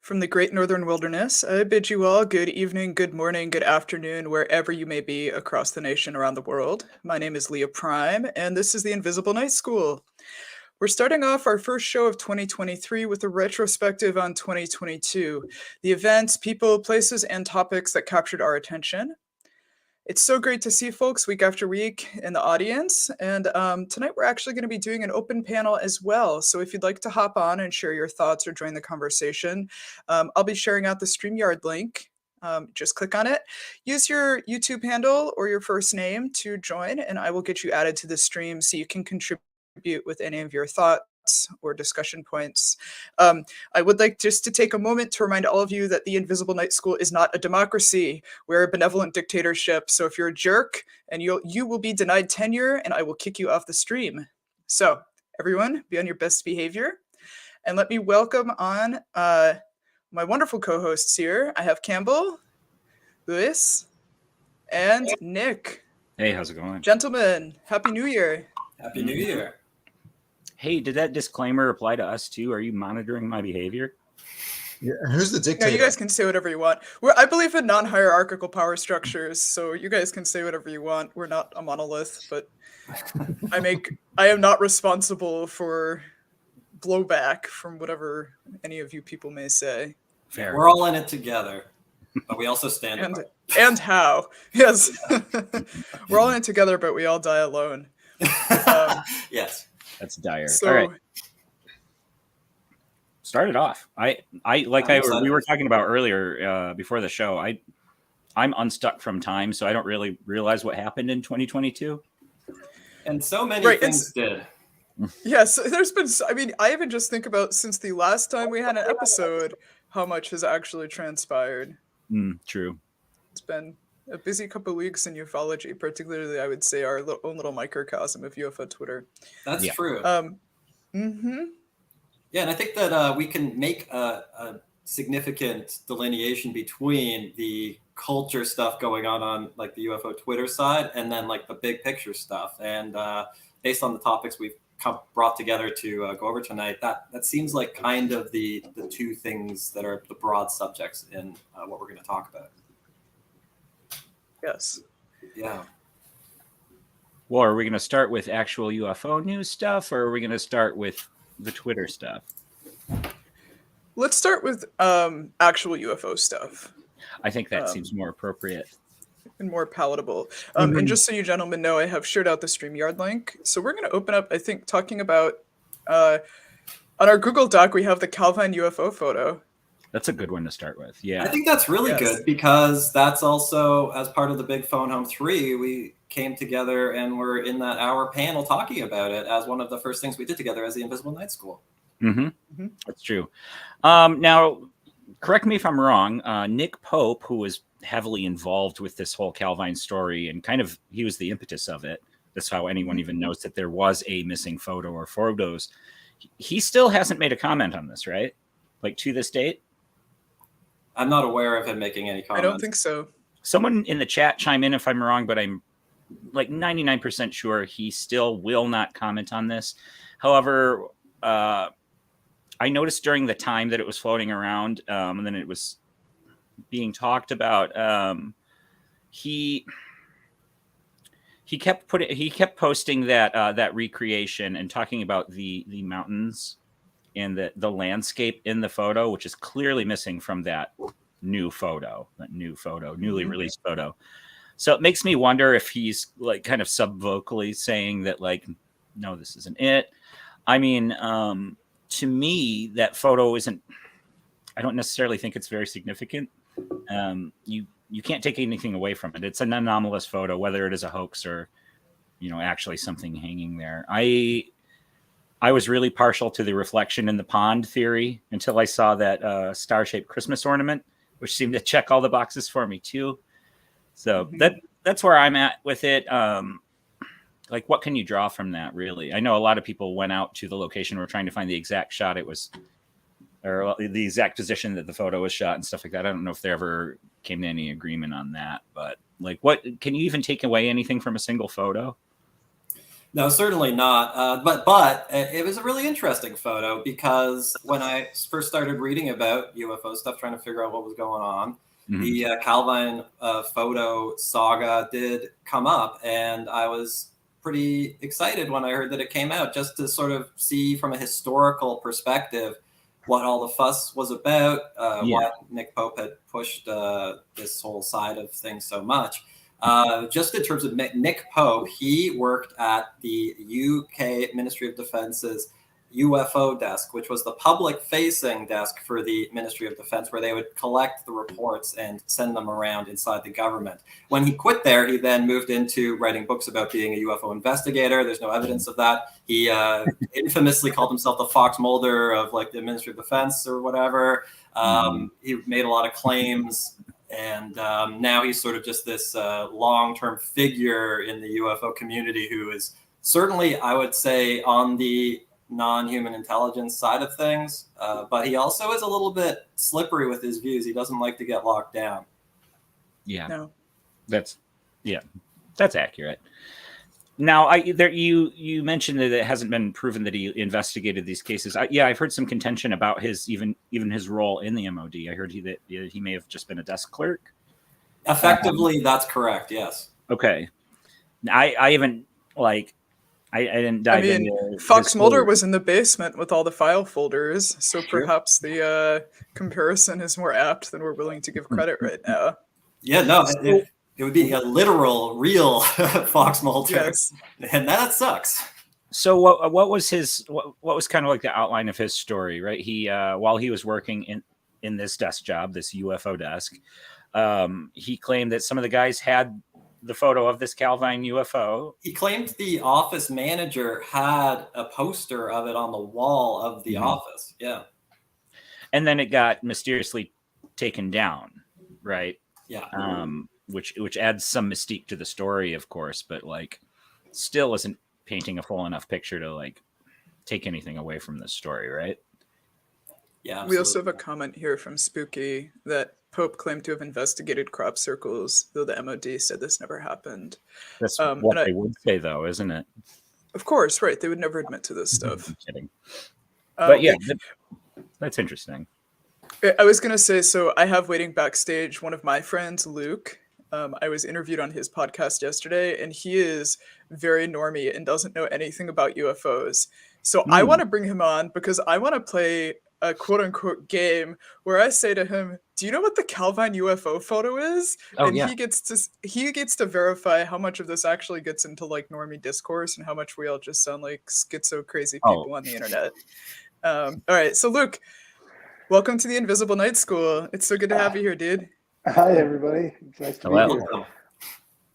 From the great northern wilderness, I bid you all good evening, good morning, good afternoon, wherever you may be across the nation, around the world. My name is Leah Prime, and this is the Invisible Night School. We're starting off our first show of 2023 with a retrospective on 2022, the events, people, places, and topics that captured our attention. It's so great to see folks week after week in the audience, and tonight we're actually going to be doing an open panel as well. So if you'd like to hop on and share your thoughts or join the conversation, I'll be sharing out the StreamYard link. Just click on it. Use your YouTube handle or your first name to join, and I will get you added to the stream so you can contribute with any of your thoughts or discussion points. I would like just to take a moment to remind all of you that the Invisible Night School is not a democracy. We're a benevolent dictatorship. So if you're a jerk, and you will be denied tenure, and I will kick you off the stream. So everyone, be on your best behavior. And let me welcome on my wonderful co-hosts here. I have Campbell, Lewis, and Nick. Hey, how's it going? Gentlemen, Happy New Year. Happy New Year. Hey, did that disclaimer apply to us too? Are you monitoring my behavior? Yeah, who's the dictator? No, you guys can say whatever you want. I believe in non-hierarchical power structures, so you guys can say whatever you want. We're not a monolith, but I am not responsible for blowback from whatever any of you people may say. Fair. We're all in it together, but we also stand apart. And how? Yes. We're all in it together, but we all die alone. Yes. That's dire. So, all right. Start it off. We were talking about earlier before the show. I'm unstuck from time, so I don't really realize what happened in 2022. And so many things did. Yes, there's been. I mean, I even just think about since the last time we had an episode, how much has actually transpired. True. It's been a busy couple of weeks in ufology, particularly I would say our own little microcosm of UFO Twitter. That's true. Yeah, and I think that we can make a significant delineation between the culture stuff going on like the UFO Twitter side and then like the big picture stuff. And based on the topics we've brought together to go over tonight, that seems like kind of the two things that are the broad subjects in what we're going to talk about. Yes. Yeah. Well, are we going to start with actual UFO news stuff, or are we going to start with the Twitter stuff? Let's start with actual UFO stuff. I think that seems more appropriate. And more palatable. And just so you gentlemen know, I have shared out the StreamYard link. So we're going to open up, I think, talking about, on our Google Doc, we have the Calvine UFO photo. That's a good one to start with. Yeah. I think that's really good because that's also, as part of the Big Phone Home 3, we came together and were in that hour panel talking about it as one of the first things we did together as the Invisible Night School. That's true. Now, correct me if I'm wrong. Nick Pope, who was heavily involved with this whole Calvine story, and kind of he was the impetus of it. That's how anyone even knows that there was a missing photo or photos. He still hasn't made a comment on this, right? Like to this date? I'm not aware of him making any comments. I don't think so. Someone in the chat chime in if I'm wrong, but I'm like 99% sure he still will not comment on this. However, I noticed during the time that it was floating around, and then it was being talked about, he kept posting that recreation and talking about the mountains and the landscape in the photo, which is clearly missing from that newly released photo. So it makes me wonder if he's like kind of subvocally saying that, like, no, this isn't it. I mean, to me, that photo isn't, I don't necessarily think it's very significant. You can't take anything away from it. It's an anomalous photo, whether it is a hoax or, actually something hanging there. I was really partial to the reflection in the pond theory until I saw that star-shaped Christmas ornament, which seemed to check all the boxes for me too. So that's where I'm at with it. Like, what can you draw from that, really? I know a lot of people went out to the location, were trying to find the exact shot it was, or the exact position that the photo was shot and stuff like that. I don't know if there ever came to any agreement on that, but like, what can you even take away anything from a single photo? No, certainly not. But it was a really interesting photo, because when I first started reading about UFO stuff, trying to figure out what was going on, the Calvine photo saga did come up, and I was pretty excited when I heard that it came out, just to sort of see from a historical perspective what all the fuss was about, why Nick Pope had pushed this whole side of things so much. Just in terms of Nick Pope, he worked at the UK Ministry of Defence's UFO desk, which was the public-facing desk for the Ministry of Defense, where they would collect the reports and send them around inside the government. When he quit there, he then moved into writing books about being a UFO investigator. There's no evidence of that. He infamously called himself the Fox Mulder of like the Ministry of Defense or whatever. He made a lot of claims. And now he's sort of just this long-term figure in the UFO community who is certainly, I would say, on the non-human intelligence side of things. But he also is a little bit slippery with his views. He doesn't like to get locked down. Yeah, No. That's accurate. Now, you mentioned that it hasn't been proven that he investigated these cases. I've heard some contention about his even his role in the MOD. I heard that he may have just been a desk clerk. Effectively, that's correct. Yes. Okay. I haven't I didn't dive into. Fox Mulder was in the basement with all the file folders, so Sure. perhaps the comparison is more apt than we're willing to give credit right now. Yeah. No. It would be a literal, real Fox Mulder, Yes. and that sucks. So what was what was kind of like the outline of his story, right? He while he was working in this desk job, this UFO desk, he claimed that some of the guys had the photo of this Calvine UFO. He claimed the office manager had a poster of it on the wall of the office. Yeah. And then it got mysteriously taken down, right? Yeah. Which adds some mystique to the story, of course, but like still isn't painting a full enough picture to like take anything away from this story, right? Yeah. Absolutely. We also have a comment here from Spooky that Pope claimed to have investigated crop circles, though the MOD said this never happened. That's what they would say, though, isn't it? Of course, right. They would never admit to this stuff. I'm kidding. But yeah, that's interesting. I was going to say, so I have waiting backstage one of my friends, Luke. I was interviewed on his podcast yesterday, and he is very normie and doesn't know anything about UFOs. So I want to bring him on because I want to play a quote-unquote game where I say to him, do you know what the Calvine UFO photo is? He gets to verify how much of this actually gets into like normie discourse and how much we all just sound like schizo crazy people on the internet. All right, so Luke, welcome to the Invisible Night School. It's so good to have you here, dude. Hi, everybody. It's nice to be Hello.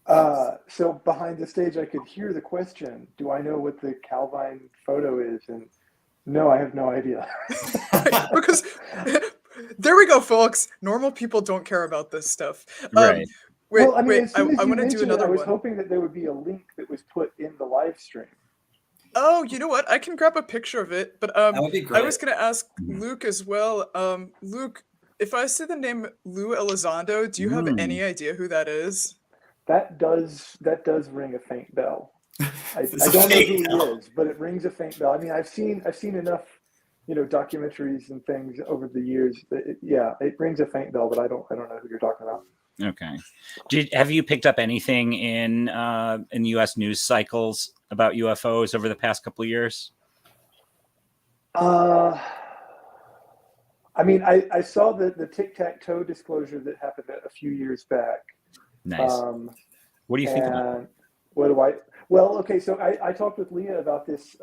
here. So behind the stage, I could hear the question, do I know what the Calvine photo is? And no, I have no idea. There we go, folks. Normal people don't care about this stuff. Right. Wait, Well, I mean, wait. as soon as I you want to do mentioned it, I another was one. hoping that there would be a link that was put in the live stream. Oh, you know what? I can grab a picture of it. But That would be I was great. gonna ask Luke as well. Luke, if I say the name Lou Elizondo, do you have any idea who that is? That does ring a faint bell. I It's a don't know who faint he bell. is, but it rings a faint bell. I mean, I've seen enough, documentaries and things over the years. That it rings a faint bell, but I don't know who you're talking about. Okay. Have you picked up anything in U.S. news cycles about UFOs over the past couple of years? I mean, I saw the tic-tac-toe disclosure that happened a few years back. Nice. What do you think about it? And what do I? Well, okay, so I talked with Leah about this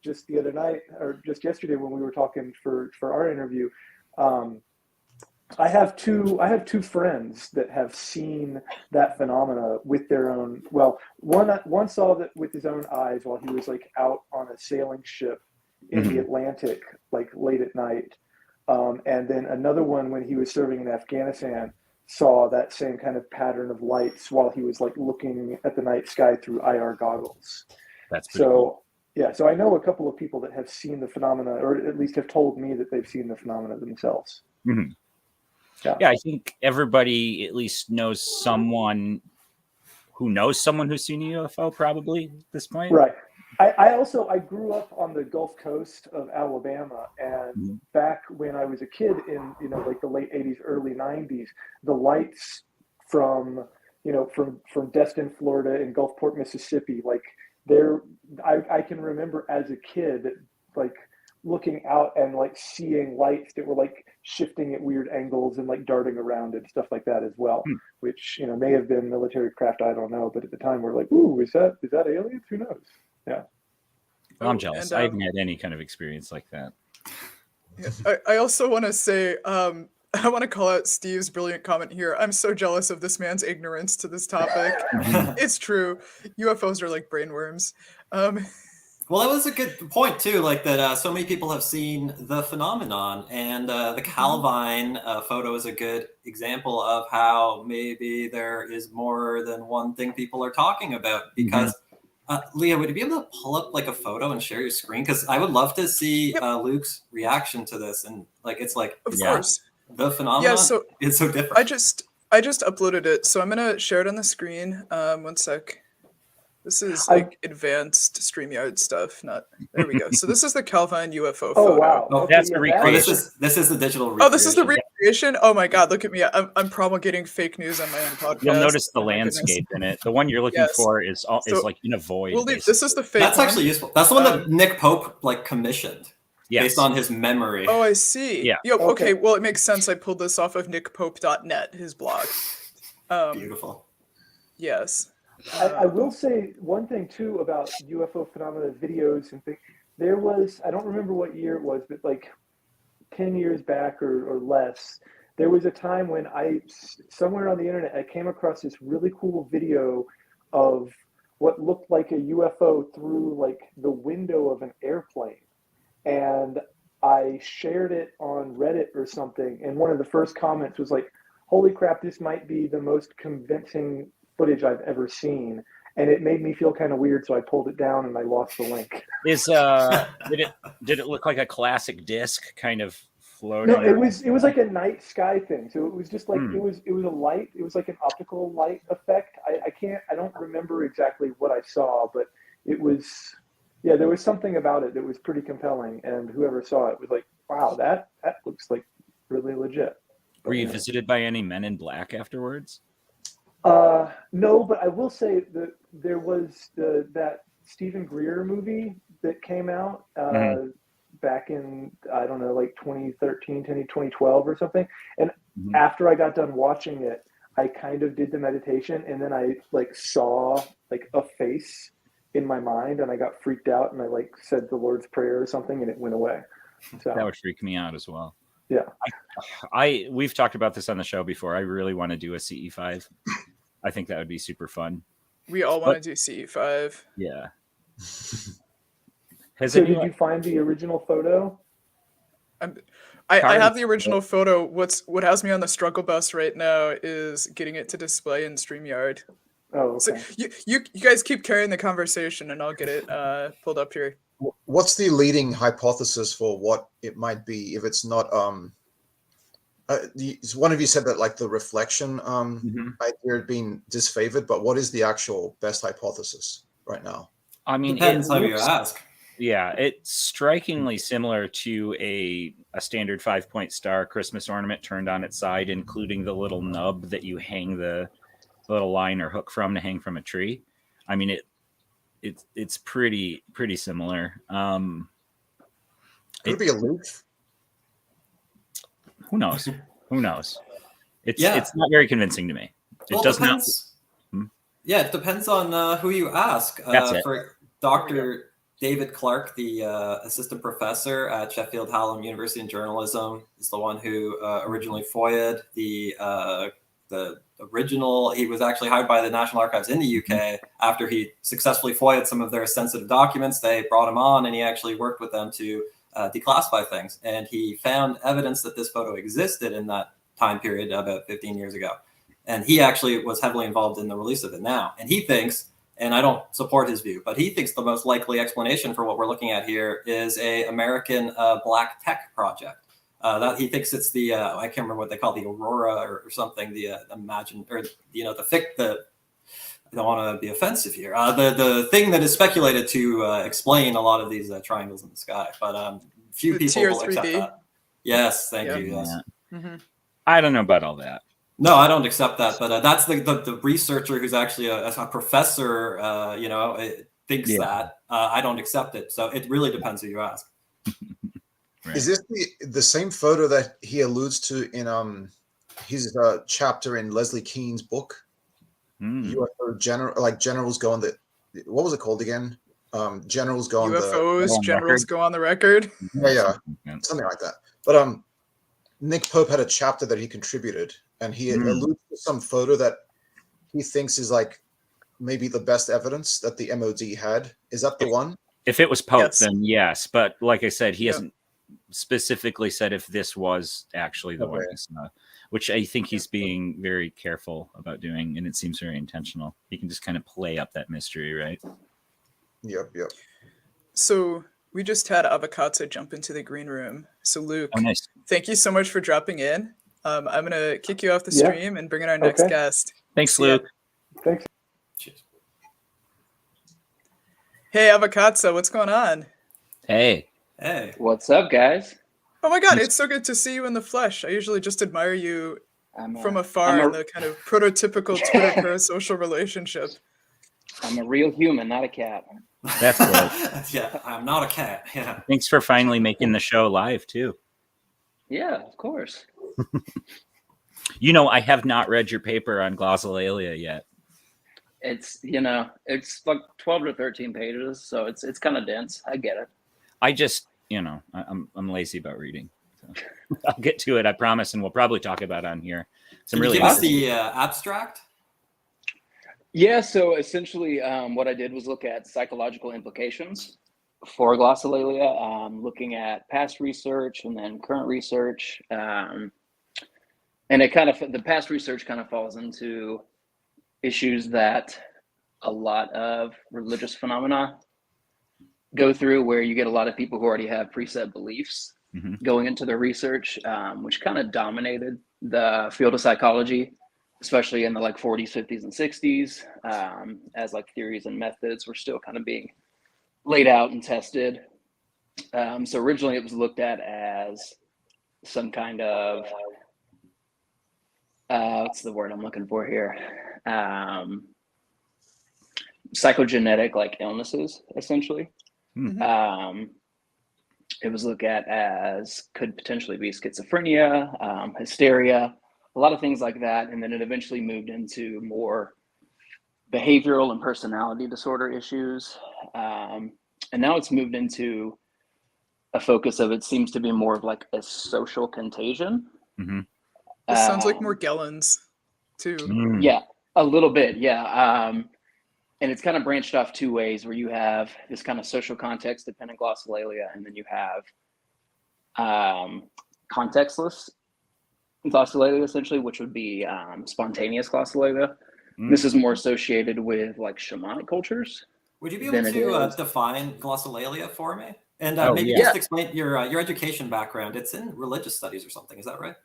just the other night, or just yesterday when we were talking for our interview. I have two friends that have seen that phenomena with their own. Well, one saw that with his own eyes while he was like out on a sailing ship in the Atlantic, like late at night, and then another one when he was serving in Afghanistan saw that same kind of pattern of lights while he was like looking at the night sky through IR goggles. That's pretty cool. Yeah, so I know a couple of people that have seen the phenomena, or at least have told me that they've seen the phenomena themselves. Mm-hmm. Yeah, I think everybody at least knows someone who's seen a UFO probably at this point. Right. I grew up on the Gulf Coast of Alabama, and back when I was a kid in like the late 80s, early 90s, the lights from Destin, Florida, and Gulfport, Mississippi, like I can remember as a kid like looking out and like seeing lights that were like shifting at weird angles and like darting around and stuff like that as well, which may have been military craft, I don't know, but at the time we're like, ooh, is that aliens? Who knows? Yeah. Well, I'm jealous. I haven't had any kind of experience like that. Yeah, I also want to say, I want to call out Steve's brilliant comment here. I'm so jealous of this man's ignorance to this topic. It's true. UFOs are like brainworms. Well, that was a good point too, like that so many people have seen the phenomenon, and the Calvine photo is a good example of how maybe there is more than one thing people are talking about. Because Leah, would you be able to pull up like a photo and share your screen? Because I would love to see Luke's reaction to this, and like it's like of course the phenomenon is so different. I just uploaded it, so I'm gonna share it on the screen. One sec. This is like advanced StreamYard stuff. There we go. So this is the Calvine UFO photo. Wow. Oh, Okay, that's the recreation. This is the digital recreation. Oh, this is the recreation? Oh my God, look at me. I'm promulgating fake news on my own podcast. You'll notice the landscape in it. The one you're looking for is like in a void. We'll leave. This is the fake That's one. actually useful. That's the one that Nick Pope like commissioned based on his memory. Oh, I see. Yeah. Okay. Well, it makes sense. I pulled this off of nickpope.net, his blog. Beautiful. Yes. I will say one thing too about UFO phenomena videos and things. There was, I don't remember what year it was, but like 10 years back or less, there was a time when somewhere on the internet, I came across this really cool video of what looked like a UFO through like the window of an airplane. And I shared it on Reddit or something. And one of the first comments was like, holy crap, this might be the most convincing footage I've ever seen, and it made me feel kind of weird, so I pulled it down and I lost the link. Did it look like a classic disc kind of floating? No, it was like a night sky thing. So it was just like it was a light. It was like an optical light effect. I don't remember exactly what I saw, but it was there was something about it that was pretty compelling, and whoever saw it was like, wow, that looks like really legit. Were you visited by any men in black afterwards? No, but I will say that there was that Stephen Greer movie that came out back in, I don't know, like 2013, 2012 or something. And after I got done watching it, I kind of did the meditation, and then I like saw like a face in my mind, and I got freaked out, and I like said the Lord's Prayer or something, and it went away. So that would freak me out as well. Yeah. We've talked about this on the show before. I really want to do a CE5. I think that would be super fun. We all want to do CE5. Yeah. Did you find the original photo? I have the original photo. What has me on the struggle bus right now is getting it to display in StreamYard. Oh, So okay. you guys keep carrying the conversation, and I'll get it pulled up here. What's the leading hypothesis for what it might be if it's not one of you said that like the reflection idea being disfavored, but what is the actual best hypothesis right now? I mean, Depends how you ask. Yeah, it's strikingly similar to a standard 5-point star Christmas ornament turned on its side, including the little nub that you hang the little line or hook from to hang from a tree. I mean, it's pretty similar. Could it be a leaf? Who knows? Who knows? It's Yeah. it's not very convincing to me. It Well, does depends. not. Yeah, it depends on who you ask. That's it. For Dr. David Clark, the assistant professor at Sheffield Hallam University in journalism, is the one who originally FOIA'd the original. He was actually hired by the National Archives in the UK after he successfully FOIA'd some of their sensitive documents. They brought him on, and he actually worked with them to declassify things. And he found evidence that this photo existed in that time period about 15 years ago. And he actually was heavily involved in the release of it now. And he thinks, and I don't support his view, but he thinks the most likely explanation for what we're looking at here is a American black tech project. That he thinks it's the I can't remember what they call the Aurora or something. The imagine or the I don't want to be offensive here. The thing that is speculated to explain a lot of these triangles in the sky, but few The people will accept TR3B? that. Yes, thank Yeah. you. Yes. Mm-hmm. I don't know about all that. No, I don't accept that. But that's the researcher who's actually a professor. Thinks that. I don't accept it. So it really depends who you ask. Right. Is this the same photo that he alludes to in his chapter in Leslie Kean's book? UFO generals go on the, what was it called again? Generals go on UFOs, on generals record? go on the record. yeah, something like that. But Nick Pope had a chapter that he contributed, and he alludes to some photo that he thinks is like maybe the best evidence that the MOD had. Is that the one? If it was Pope, Yes. then yes. But like I said, he hasn't specifically said if this was actually the one, which I think he's being very careful about doing, and it seems very intentional. He can just kind of play up that mystery, right? Yep. So we just had Avocado jump into the green room. So Luke, Oh, nice. thank you so much for dropping in. I'm gonna kick you off the stream and bring in our next guest. Thanks, Luke. Thanks. Cheers. Hey, Avocado, what's going on? Hey. What's up, guys? Oh my God, it's so good to see you in the flesh. I usually just admire you from afar in the kind of prototypical Twitter parasocial relationship. I'm a real human, not a cat. That's good. Yeah, I'm not a cat. Yeah. Thanks for finally making the show live, too. Yeah, of course. I have not read your paper on Glossolalia yet. It's like 12 to 13 pages, so it's kind of dense. I get it. I just, I'm lazy about reading. So I'll get to it, I promise, and we'll probably talk about it on here. Can you give us the abstract? Yeah, so essentially what I did was look at psychological implications for glossolalia, looking at past research and then current research. And the past research kind of falls into issues that a lot of religious phenomena go through, where you get a lot of people who already have preset beliefs going into their research, which kind of dominated the field of psychology, especially in the 40s, 50s, and 60s, as theories and methods were still kind of being laid out and tested. So originally it was looked at as some kind of, what's the word I'm looking for here? Psychogenetic illnesses, essentially. It was looked at as could potentially be schizophrenia, hysteria, a lot of things like that. And then it eventually moved into more behavioral and personality disorder issues. And now it's moved into a focus of, it seems to be more of a social contagion. This sounds like more Gellens too. Yeah, a little bit. Yeah. And it's kind of branched off two ways, where you have this kind of social context dependent glossolalia, and then you have contextless glossolalia, essentially, which would be spontaneous glossolalia. Mm. This is more associated with like shamanic cultures. Would you be able than it to is- define glossolalia for me? And Oh, maybe yeah. just explain your education background. It's in religious studies or something. Is that right?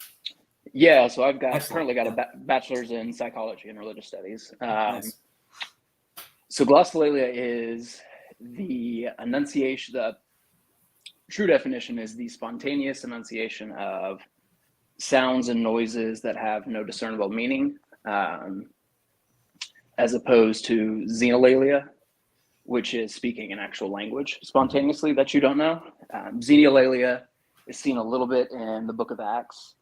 Yeah, so I've got Excellent, currently got yeah. a bachelor's in psychology and religious studies. Nice. So glossolalia is the enunciation. The true definition is the spontaneous enunciation of sounds and noises that have no discernible meaning, as opposed to xenolalia, which is speaking an actual language spontaneously that you don't know. Xenolalia is seen a little bit in the book of Acts,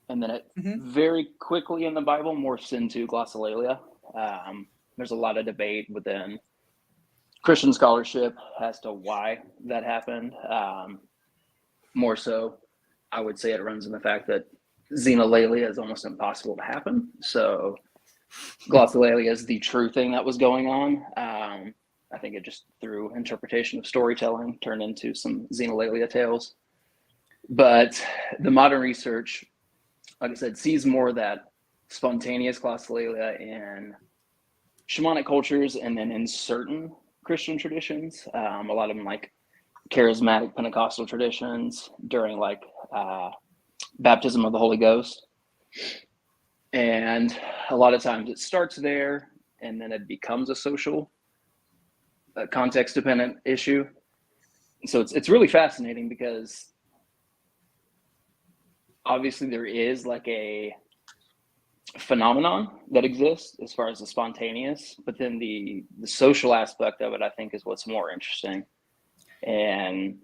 and then it very quickly in the Bible morphs into glossolalia. There's a lot of debate within Christian scholarship as to why that happened. More so, I would say it runs in the fact that xenolalia is almost impossible to happen. So glossolalia is the true thing that was going on. I think it just through interpretation of storytelling turned into some xenolalia tales. But the modern research, like I said, sees more of that spontaneous glossolalia in shamanic cultures and then in certain Christian traditions. A lot of them like charismatic Pentecostal traditions during like baptism of the Holy Ghost. And a lot of times it starts there and then it becomes a social context dependent issue. So it's really fascinating because obviously there is like a phenomenon that exists as far as the spontaneous, but then the social aspect of it, I think, is what's more interesting, and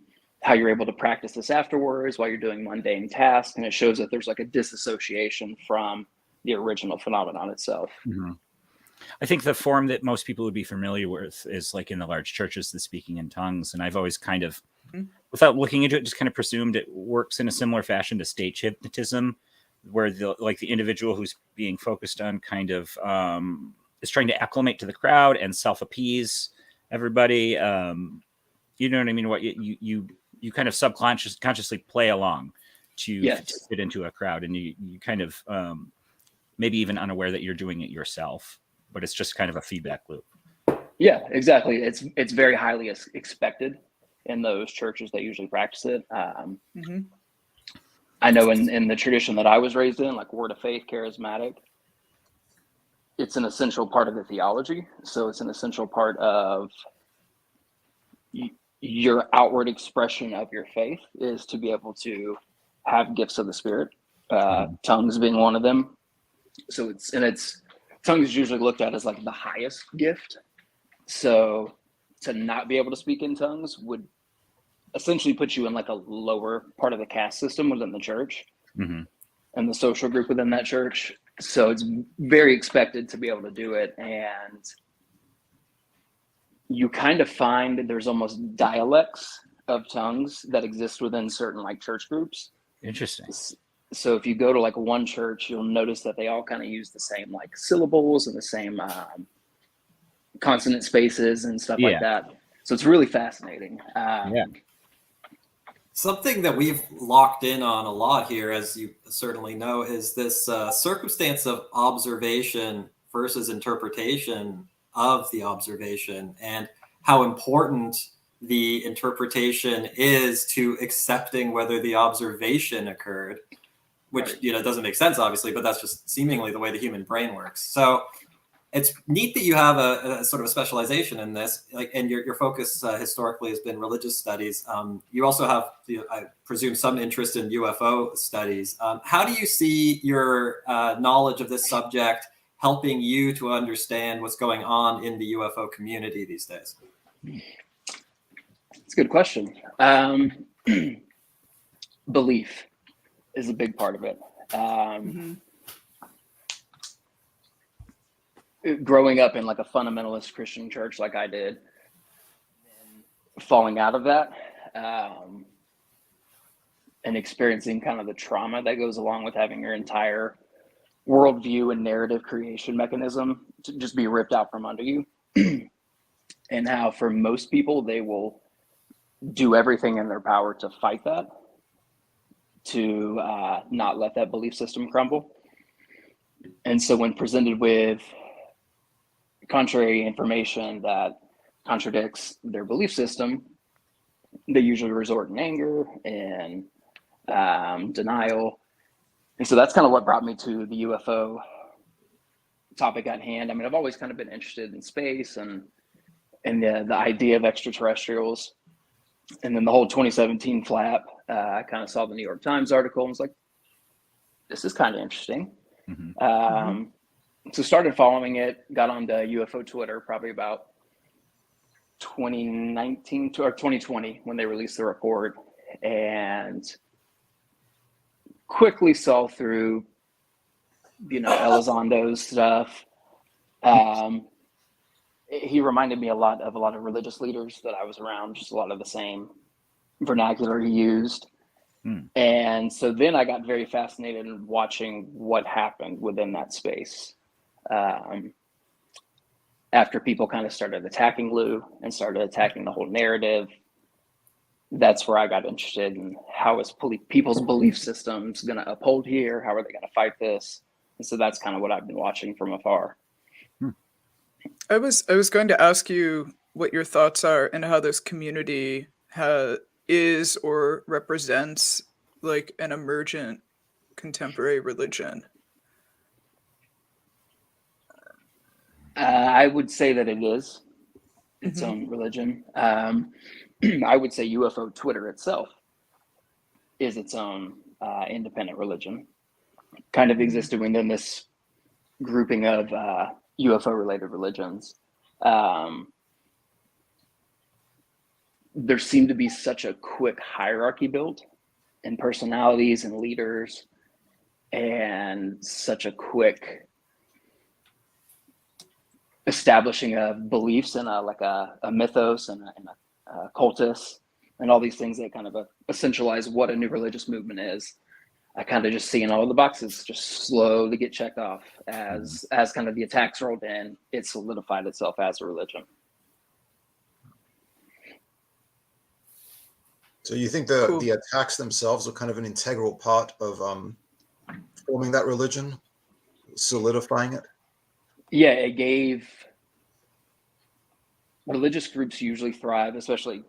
how you're able to practice this afterwards while you're doing mundane tasks. And it shows that there's like a disassociation from the original phenomenon itself. Mm-hmm. I think the form that most people would be familiar with is like in the large churches, the speaking in tongues. And I've always kind of, without looking into it, just kind of presumed it works in a similar fashion to stage hypnotism, where the individual who's being focused on kind of is trying to acclimate to the crowd and self-appease everybody. You know what I mean? What you kind of consciously play along to fit into a crowd, and you kind of maybe even unaware that you're doing it yourself, but it's just kind of a feedback loop. Yeah, exactly. It's very highly expected in those churches that usually practice it. I know in the tradition that I was raised in, like Word of Faith, charismatic, it's an essential part of the theology. So it's an essential part of your outward expression of your faith is to be able to have gifts of the Spirit, tongues being one of them. So tongues is usually looked at as like the highest gift. So to not be able to speak in tongues would essentially put you in like a lower part of the caste system within the church and the social group within that church. So it's very expected to be able to do it. And you kind of find that there's almost dialects of tongues that exist within certain like church groups. Interesting. So if you go to like one church, you'll notice that they all kind of use the same like syllables and the same consonant spaces and stuff like that. So it's really fascinating. Something that we've locked in on a lot here, as you certainly know, is this circumstance of observation versus interpretation of the observation, and how important the interpretation is to accepting whether the observation occurred, which doesn't make sense, obviously, but that's just seemingly the way the human brain works. So it's neat that you have a sort of a specialization in this, and your focus historically has been religious studies. You also have, I presume, some interest in UFO studies. How do you see your knowledge of this subject helping you to understand what's going on in the UFO community these days? It's a good question. Belief is a big part of it. Growing up in like a fundamentalist Christian church like I did, and falling out of that, and experiencing kind of the trauma that goes along with having your entire worldview and narrative creation mechanism to just be ripped out from under you. And how for most people, they will do everything in their power to fight that, to not let that belief system crumble. And so when presented with contrary information that contradicts their belief system, they usually resort in anger and denial. And so that's kind of what brought me to the UFO topic at hand. I mean, I've always kind of been interested in space and the idea of extraterrestrials. And then the whole 2017 flap, I kind of saw the New York Times article and was like, this is kind of interesting. So started following it, got onto UFO Twitter probably about 2019 or 2020 when they released the report, and quickly saw through, Elizondo's stuff. He reminded me a lot of religious leaders that I was around, just a lot of the same vernacular he used. And so then I got very fascinated in watching what happened within that space. After people kind of started attacking Lou and started attacking the whole narrative, that's where I got interested in how is people's belief systems going to uphold here? How are they going to fight this? And so that's kind of what I've been watching from afar. I was going to ask you what your thoughts are and how this community is or represents like an emergent contemporary religion. I would say that it is its own religion. I would say UFO Twitter itself is its own independent religion, kind of existed within this grouping of UFO related religions. There seemed to be such a quick hierarchy built in personalities and leaders, and such a quick establishing of beliefs in a mythos and a cultus and all these things that kind of essentialize what a new religious movement is. I kind of just seeing all the boxes just slowly get checked off as kind of the attacks rolled in, it solidified itself as a religion. So you think the attacks themselves are kind of an integral part of forming that religion, solidifying it? Yeah, it gave religious groups usually thrive, especially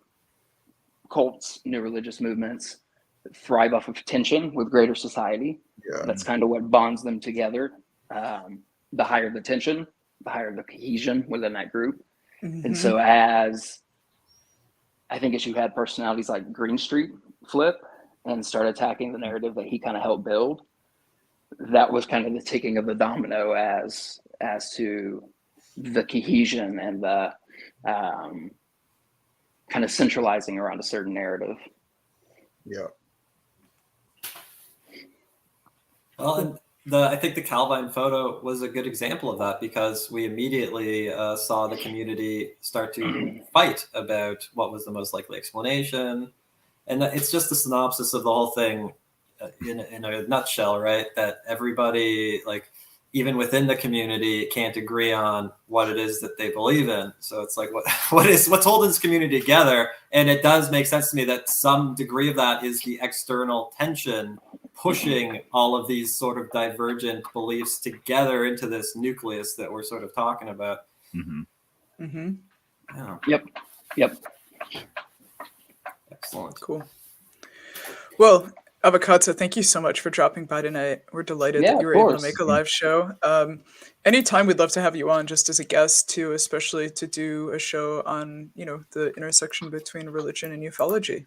cults, new religious movements, thrive off of tension with greater society. Yeah. That's kind of what bonds them together. The higher the tension, the higher the cohesion within that group. And so as you had personalities like Greenstreet flip and start attacking the narrative that he kind of helped build, that was kind of the ticking of the domino as to the cohesion and the kind of centralizing around a certain narrative. Yeah. Well, and I think the Calvine photo was a good example of that, because we immediately saw the community start to fight about what was the most likely explanation. And it's just a synopsis of the whole thing in a nutshell, right? That everybody, like, even within the community, can't agree on what it is that they believe in. So it's like, what's holding this community together? And it does make sense to me that some degree of that is the external tension pushing all of these sort of divergent beliefs together into this nucleus that we're sort of talking about. Yeah. Yep. Excellent. Cool. Well, Avocado, thank you so much for dropping by tonight. We're delighted that you were able to make a live show. Anytime, we'd love to have you on just as a guest too, especially to do a show on, the intersection between religion and ufology.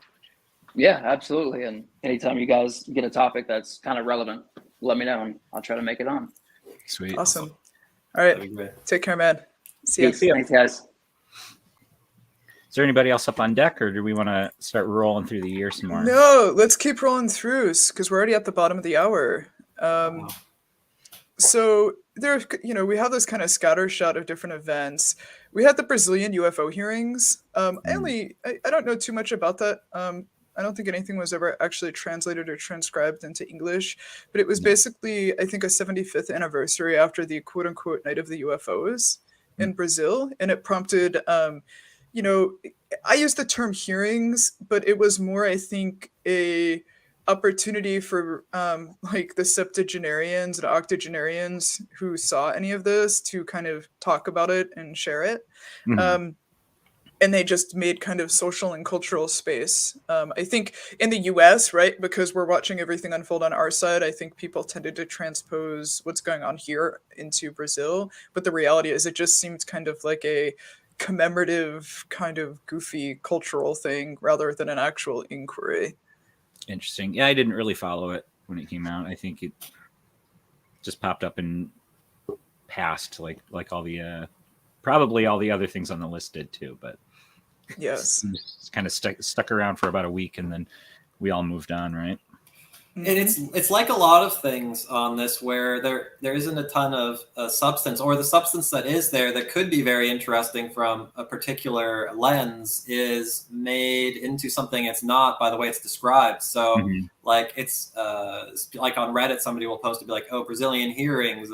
Yeah, absolutely. And anytime you guys get a topic that's kind of relevant, let me know and I'll try to make it on. Sweet. Awesome. All right. Take care, man. See ya. Thanks, guys. Is there anybody else up on deck, or do we want to start rolling through the year some more? No, let's keep rolling through because we're already at the bottom of the hour. So there, we have this kind of scattershot of different events. We had the Brazilian UFO hearings. I don't know too much about that. I don't think anything was ever actually translated or transcribed into English, but it was basically, I think, a 75th anniversary after the quote unquote Night of the UFOs in Brazil. And it prompted, I use the term hearings, but it was more, I think, a opportunity for like the septuagenarians and octogenarians who saw any of this to kind of talk about it and share it. And they just made kind of social and cultural space. I think in the US, right, because we're watching everything unfold on our side, I think people tended to transpose what's going on here into Brazil. But the reality is it just seems kind of like a commemorative, kind of goofy cultural thing rather than an actual inquiry. Interesting. Yeah, I didn't really follow it when it came out. I think it just popped up and passed like all the probably all the other things on the list did too, but yes, it's kind of stuck around for about a week and then we all moved on, right? And it's like a lot of things on this where there isn't a ton of substance, or the substance that is there that could be very interesting from a particular lens is made into something it's not by the way it's described. So like it's like on Reddit, somebody will post to be like, oh, Brazilian hearings,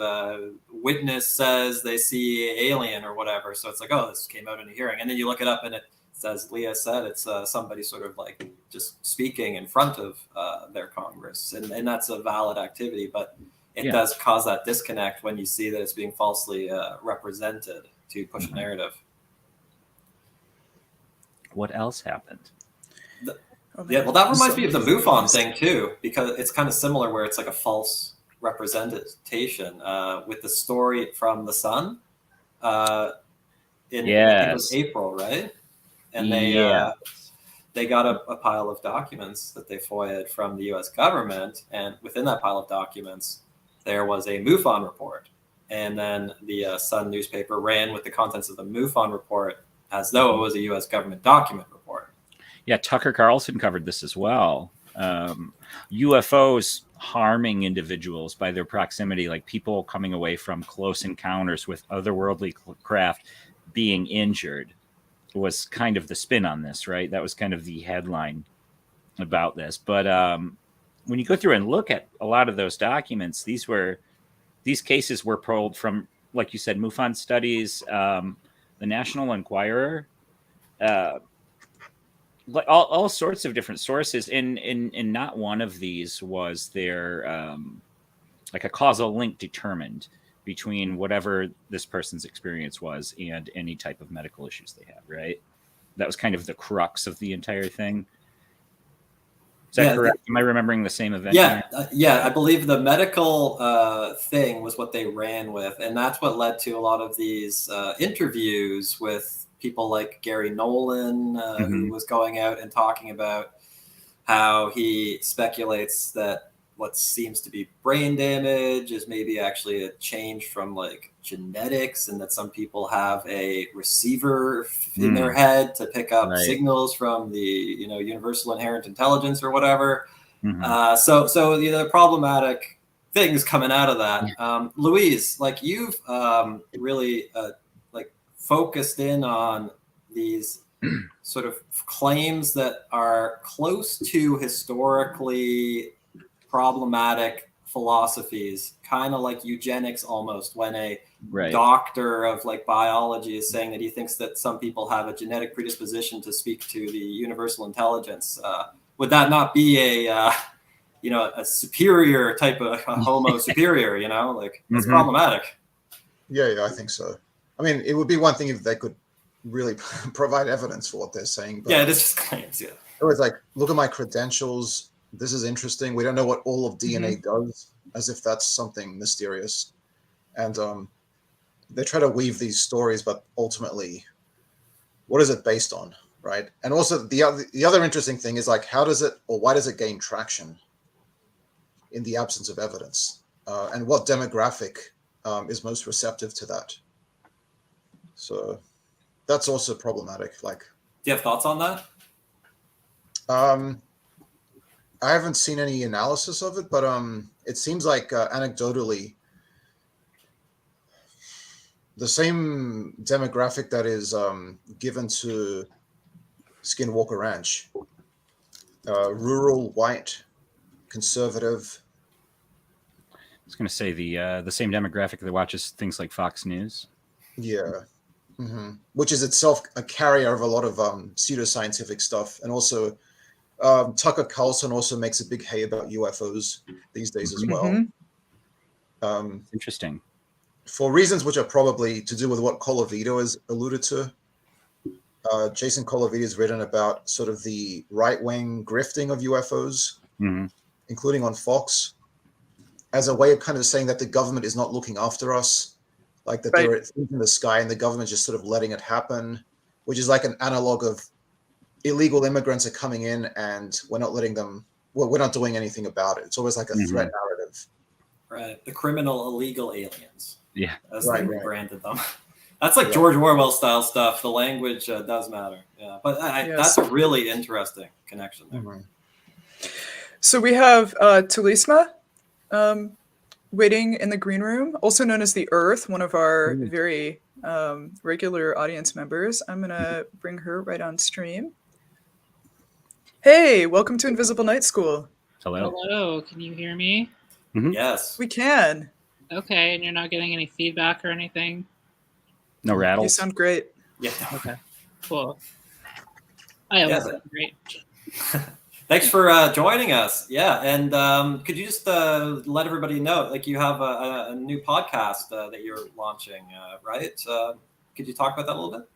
witness says they see alien or whatever. So it's like, oh, this came out in a hearing. And then you look it up and it, as Leah said, it's somebody sort of like just speaking in front of their Congress. And that's a valid activity, but it does cause that disconnect when you see that it's being falsely represented to push a narrative. What else happened? Well, that reminds me of the MUFON thing too, because it's kind of similar where it's like a false representation with the story from the Sun in I think it was April, right? And they got a pile of documents that they FOIA'd from the U.S. government, and within that pile of documents, there was a MUFON report. And then the Sun newspaper ran with the contents of the MUFON report as though it was a U.S. government document report. Yeah, Tucker Carlson covered this as well. UFOs harming individuals by their proximity, like people coming away from close encounters with otherworldly craft being injured, was kind of the spin on this, right? That was kind of the headline about this. But when you go through and look at a lot of those documents, these cases were pulled from, like you said, MUFON Studies, the National Enquirer, like all sorts of different sources. In not one of these was there like a causal link determined between whatever this person's experience was and any type of medical issues they had, right? That was kind of the crux of the entire thing. Is that correct? Am I remembering the same event? Yeah, I believe the medical thing was what they ran with, and that's what led to a lot of these interviews with people like Gary Nolan, who was going out and talking about how he speculates that what seems to be brain damage is maybe actually a change from like genetics, and that some people have a receiver in their head to pick up signals from the universal inherent intelligence or whatever. So the problematic things coming out of that. Louise, like you've really like focused in on these sort of claims that are close to historically problematic philosophies, kind of like eugenics almost, when a doctor of like biology is saying that he thinks that some people have a genetic predisposition to speak to the universal intelligence. Would that not be a superior type of homo superior, like it's problematic? Yeah, I think so. I mean, it would be one thing if they could really provide evidence for what they're saying. But yeah, it's just claims, yeah. It was like, look at my credentials. This is interesting. We don't know what all of DNA does, as if that's something mysterious. And they try to weave these stories, but ultimately, what is it based on, right? And also the other interesting thing is like, how does it, or why does it gain traction in the absence of evidence? And what demographic is most receptive to that? So that's also problematic. Like, do you have thoughts on that? I haven't seen any analysis of it, but it seems like anecdotally, the same demographic that is given to Skinwalker Ranch, rural, white, conservative. I was going to say the same demographic that watches things like Fox News. Yeah. Which is itself a carrier of a lot of pseudoscientific stuff, and also Tucker Carlson also makes a big hay about UFOs these days as well. Mm-hmm. Interesting. For reasons which are probably to do with what Colavito has alluded to. Jason Colavito has written about sort of the right-wing grifting of UFOs, including on Fox, as a way of kind of saying that the government is not looking after us, like that there are things in the sky and the government just sort of letting it happen, which is like an analog of illegal immigrants are coming in and we're not letting them, well, we're not doing anything about it. It's always like a threat narrative. Right. The criminal illegal aliens. Yeah. As they rebranded them. That's like George Orwell style stuff. The language does matter. Yeah. But that's a really interesting connection there. So we have Tulisma waiting in the green room, also known as the Earth, one of our very regular audience members. I'm going to bring her right on stream. Hey, welcome to Invisible Night School. Hello. Hello, can you hear me? Yes. We can. Okay, and you're not getting any feedback or anything? No rattles? You sound great. Yeah. Okay, cool. I always sound great. Thanks for joining us. Yeah, and could you just let everybody know, like you have a new podcast that you're launching, right? Could you talk about that a little bit?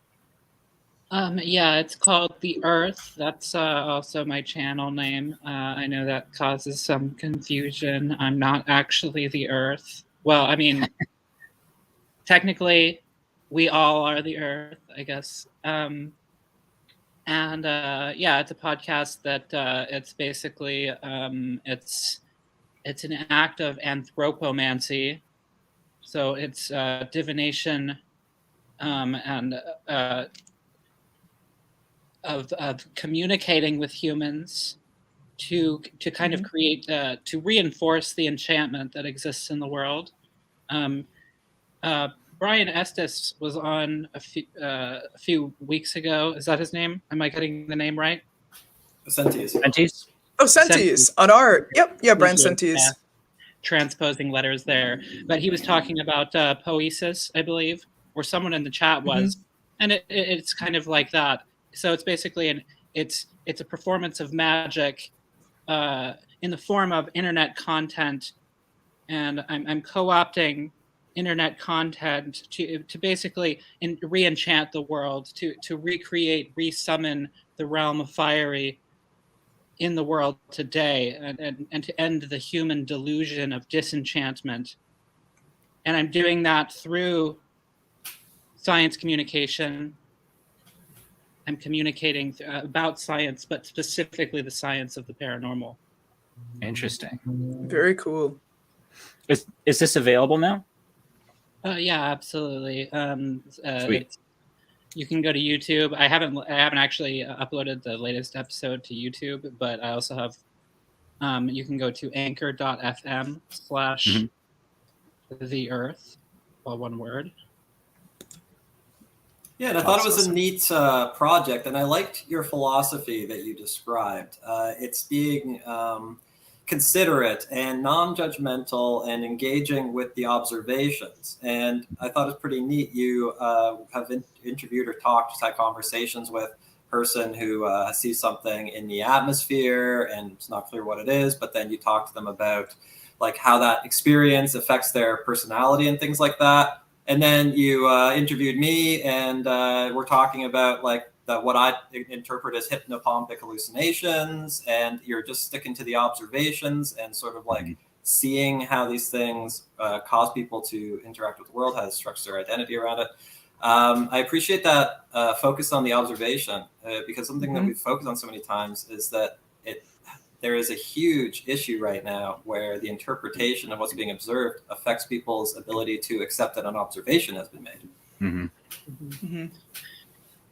Yeah, it's called The Earth. That's also my channel name. I know that causes some confusion. I'm not actually the Earth. Well, I mean, technically, we all are the Earth, I guess. And yeah, it's a podcast that it's basically it's an act of anthropomancy. So it's divination and of communicating with humans to kind of create to reinforce the enchantment that exists in the world. Brian Estes was on a few weeks ago. Is that his name? Am I getting the name right? Senties. Oh, Senties on our Brian Senties. Yeah. Transposing letters there, but he was talking about poesis, I believe, or someone in the chat was, and it's kind of like that. So it's basically it's a performance of magic in the form of internet content, and I'm co-opting internet content to basically re-enchant the world, to recreate, resummon the realm of fiery in the world today, and to end the human delusion of disenchantment. And I'm doing that through science communication. I'm communicating about science, but specifically the science of the paranormal. Interesting. Very cool. Is this available now? Yeah, absolutely. Sweet. You can go to YouTube. I haven't actually uploaded the latest episode to YouTube, but I also have. You can go to anchor.fm/the Earth, all one word. Yeah, and I thought it was a neat project, and I liked your philosophy that you described. It's being considerate and non-judgmental and engaging with the observations. And I thought it was pretty neat. You have interviewed or talked, just had conversations with a person who sees something in the atmosphere and it's not clear what it is, but then you talk to them about like how that experience affects their personality and things like that. And then you interviewed me, and we're talking about like what I interpret as hypnopompic hallucinations, and you're just sticking to the observations and sort of like seeing how these things cause people to interact with the world, how it structures their identity around it. I appreciate that focus on the observation because something that we've focused on so many times is that there is a huge issue right now where the interpretation of what's being observed affects people's ability to accept that an observation has been made.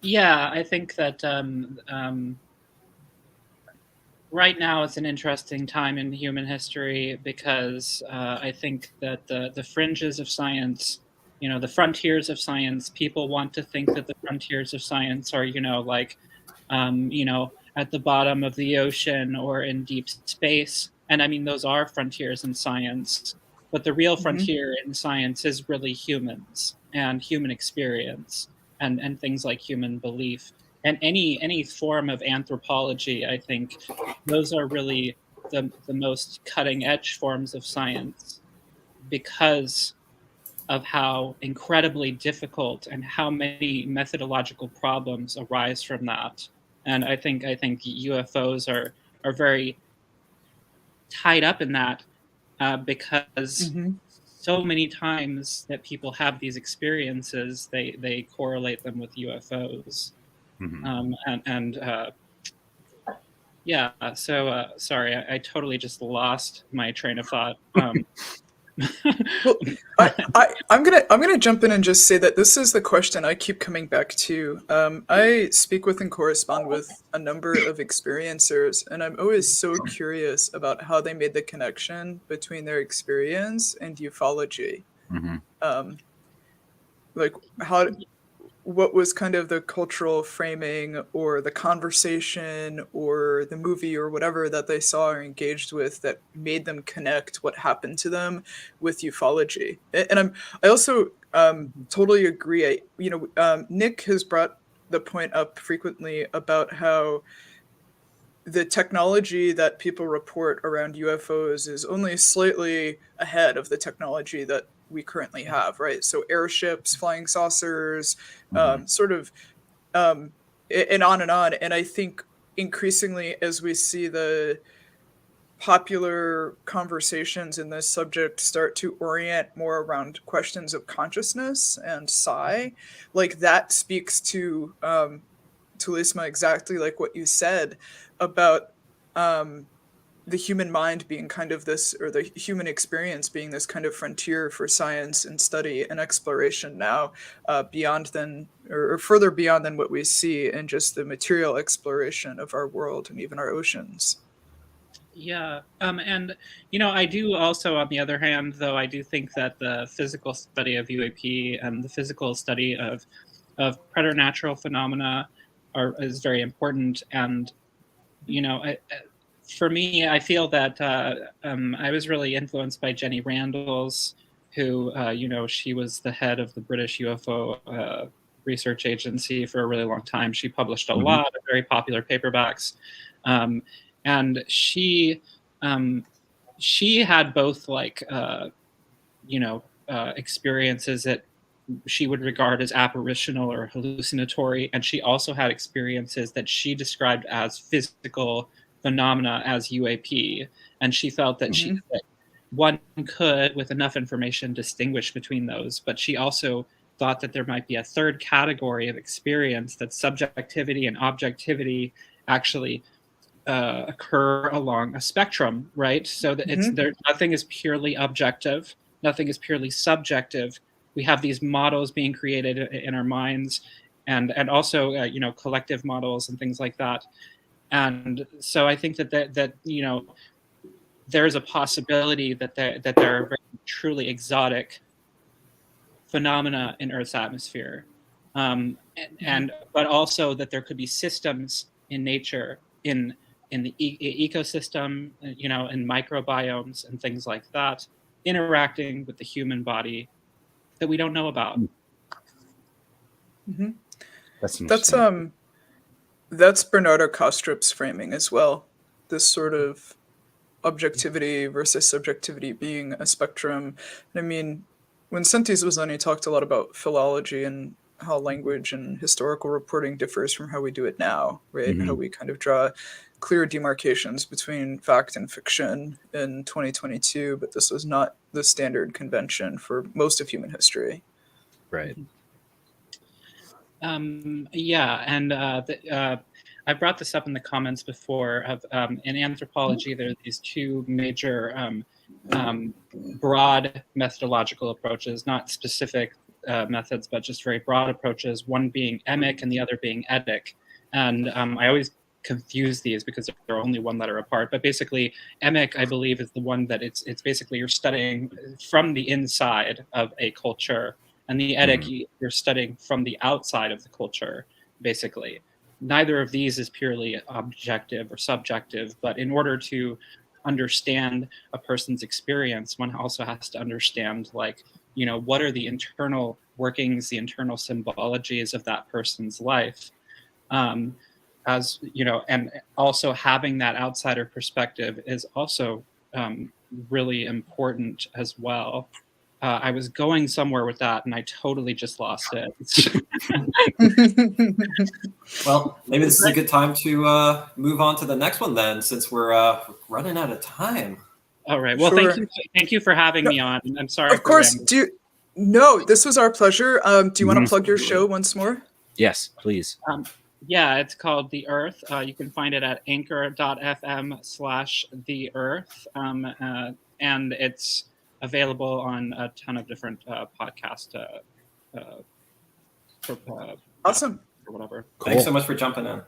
Yeah, I think that right now it's an interesting time in human history because I think that the fringes of science, the frontiers of science, people want to think that the frontiers of science are, at the bottom of the ocean or in deep space. And I mean, those are frontiers in science, but the real frontier in science is really humans and human experience and things like human belief. and any form of anthropology, I think those are really the most cutting edge forms of science, because of how incredibly difficult and how many methodological problems arise from that. And I think UFOs are very tied up in that, because Hmm. so many times that people have these experiences, they correlate them with UFOs. Mhm. And yeah, so sorry, I totally just lost my train of thought. Well, I'm gonna jump in and just say that this is the question I keep coming back to. I speak with and correspond with a number of experiencers, and I'm always so curious about how they made the connection between their experience and ufology. Mhm. Um, like how what was kind of the cultural framing or the conversation or the movie or whatever that they saw or engaged with that made them connect what happened to them with ufology. And I also totally agree. Nick has brought the point up frequently about how the technology that people report around UFOs is only slightly ahead of the technology that we currently have, right? So airships, flying saucers, Mhm. sort of, and on and on. And I think increasingly, as we see the popular conversations in this subject start to orient more around questions of consciousness and psi, like that speaks to Lisma exactly like what you said about um, the human mind being kind of this, or the human experience being this kind of frontier for science and study and exploration now, beyond than or further beyond than what we see in just the material exploration of our world and even our oceans. Yeah, and I do also, on the other hand, though, I do think that the physical study of UAP and the physical study of preternatural phenomena is very important. And for me, I feel that I was really influenced by Jenny Randalls, who she was the head of the British UFO research agency for a really long time. She published a Mhm. lot of very popular paperbacks. Um, and she had both like experiences that she would regard as apparitional or hallucinatory, and she also had experiences that she described as physical phenomena as UAP. And she felt that Hmm. that one could, with enough information, distinguish between those, but she also thought that there might be a third category of experience, that subjectivity and objectivity actually occur along a spectrum, right? So that it's Hmm. there. Nothing is purely objective. Nothing is purely subjective. We have these models being created in our minds, and also collective models and things like that. And so I think that there's a possibility that there are very truly exotic phenomena in Earth's atmosphere, Hmm. and but also that there could be systems in nature, in the ecosystem, in microbiomes and things like that, interacting with the human body that we don't know about. Hmm. That's That's interesting. that's Bernardo Kastrup's framing as well. This sort of objectivity versus subjectivity being a spectrum. I mean, when Sentis was on, he talked a lot about philology and how language and historical reporting differs from how we do it now, right? How Mhm. we kind of draw clear demarcations between fact and fiction in 2022, but this was not the standard convention for most of human history. Right. Yeah, and I brought this up in the comments before. Of in anthropology, there are these two major broad methodological approaches, not specific methods, but just very broad approaches. One being emic, and the other being etic. And I always confuse these because they're only one letter apart. But basically, emic, I believe, is the one that it's basically you're studying from the inside of a culture, and the etic, Mhm. you're studying from the outside of the culture, basically. Neither of these is purely objective or subjective, but in order to understand a person's experience, one also has to understand, like, what are the internal workings, the internal symbologies of that person's life. As you know, and also having that outsider perspective is also really important as well. I was going somewhere with that, and I totally just lost it. Well, maybe this is a good time to move on to the next one then, since we're running out of time. All right. Well, Sure. thank you for having me on. I'm sorry. Of course. No, this was our pleasure. Do you want to plug your show once more? Yes, please. Yeah, it's called The Earth. You can find it at anchor.fm/The Earth. And it's available on a ton of different podcast Awesome. or whatever. Cool. Thanks so much for jumping in.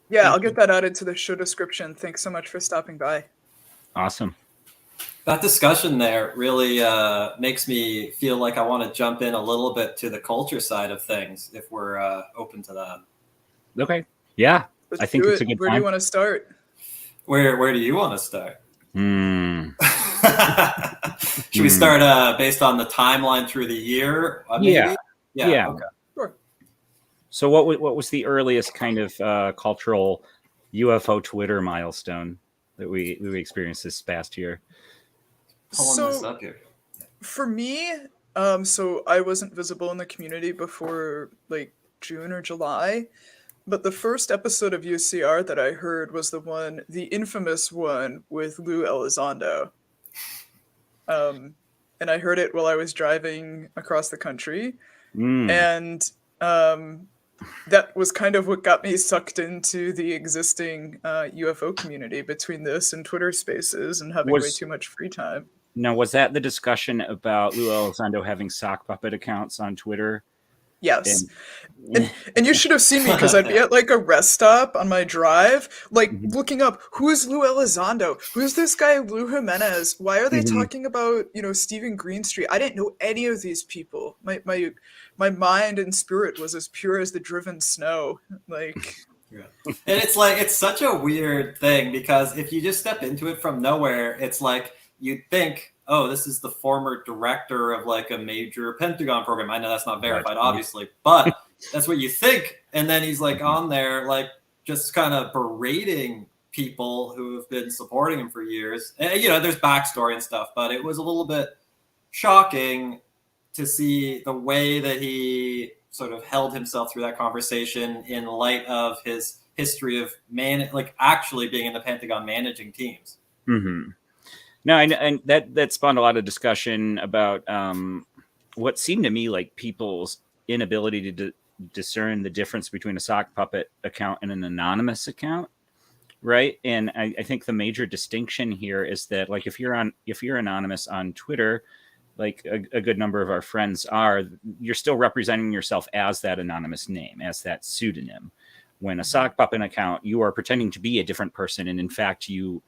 Yeah, I'll get that added to the show description. Thanks so much for stopping by. Awesome. That discussion there really makes me feel like I want to jump in a little bit to the culture side of things, if we're open to that. Okay. Yeah. Let's I think do it's it. a good Where time. do you want to start? Where do you want to start? Should we start based on the timeline through the year? Maybe? Yeah. Okay. Sure. So what was the earliest kind of cultural UFO Twitter milestone that we experienced this past year? Pulling this up here. For me, so I wasn't visible in the community before like June or July, but the first episode of UCR that I heard was the infamous one with Lou Elizondo. And I heard it while I was driving across the country. And that was kind of what got me sucked into the existing UFO community between this and Twitter Spaces and having way too much free time. Now, was that the discussion about Lou Elizondo having sock puppet accounts on Twitter? Yes. And you should have seen me because I'd be at like a rest stop on my drive, like looking up, who's Lou Elizondo? Who's this guy, Lou Jimenez? Why are they talking about, Stephen Greenstreet? I didn't know any of these people. My mind and spirit was as pure as the driven snow. Like, yeah. And it's such a weird thing because if you just step into it from nowhere, it's like you'd think, oh, this is the former director of like a major Pentagon program. I know that's not verified, obviously, but that's what you think. And then he's like on there, like just kind of berating people who have been supporting him for years. And, there's backstory and stuff, but it was a little bit shocking to see the way that he sort of held himself through that conversation in light of his history of actually being in the Pentagon managing teams. Mm-hmm. No, and that spawned a lot of discussion about what seemed to me like people's inability to discern the difference between a sock puppet account and an anonymous account, right? And I think the major distinction here is that, like, if you're anonymous on Twitter, like a good number of our friends are, you're still representing yourself as that anonymous name, as that pseudonym. When a sock puppet account, you are pretending to be a different person, and in fact, you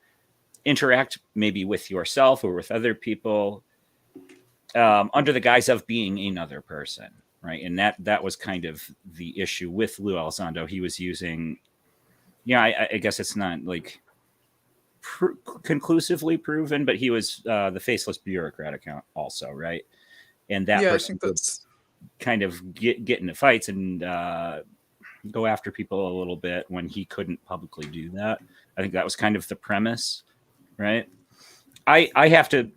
interact maybe with yourself or with other people under the guise of being another person, right? And that was kind of the issue with Lou Elizondo. He was using, I guess it's not like conclusively proven, but he was the faceless bureaucrat account also, right? And that person I think that's kind of get into fights and go after people a little bit when he couldn't publicly do that. I think that was kind of the premise. Right. I have to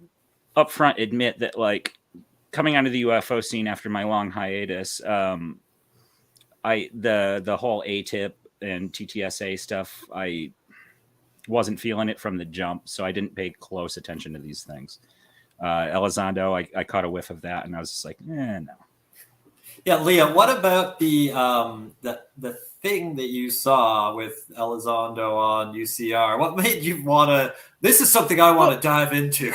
upfront admit that, like, coming onto the UFO scene after my long hiatus, the whole ATIP and TTSA stuff, I wasn't feeling it from the jump, so I didn't pay close attention to these things. Elizondo, I caught a whiff of that, and I was just like, no. Yeah, Leah, what about the thing that you saw with Elizondo on UCR? What made you want to? This is something I want to dive into.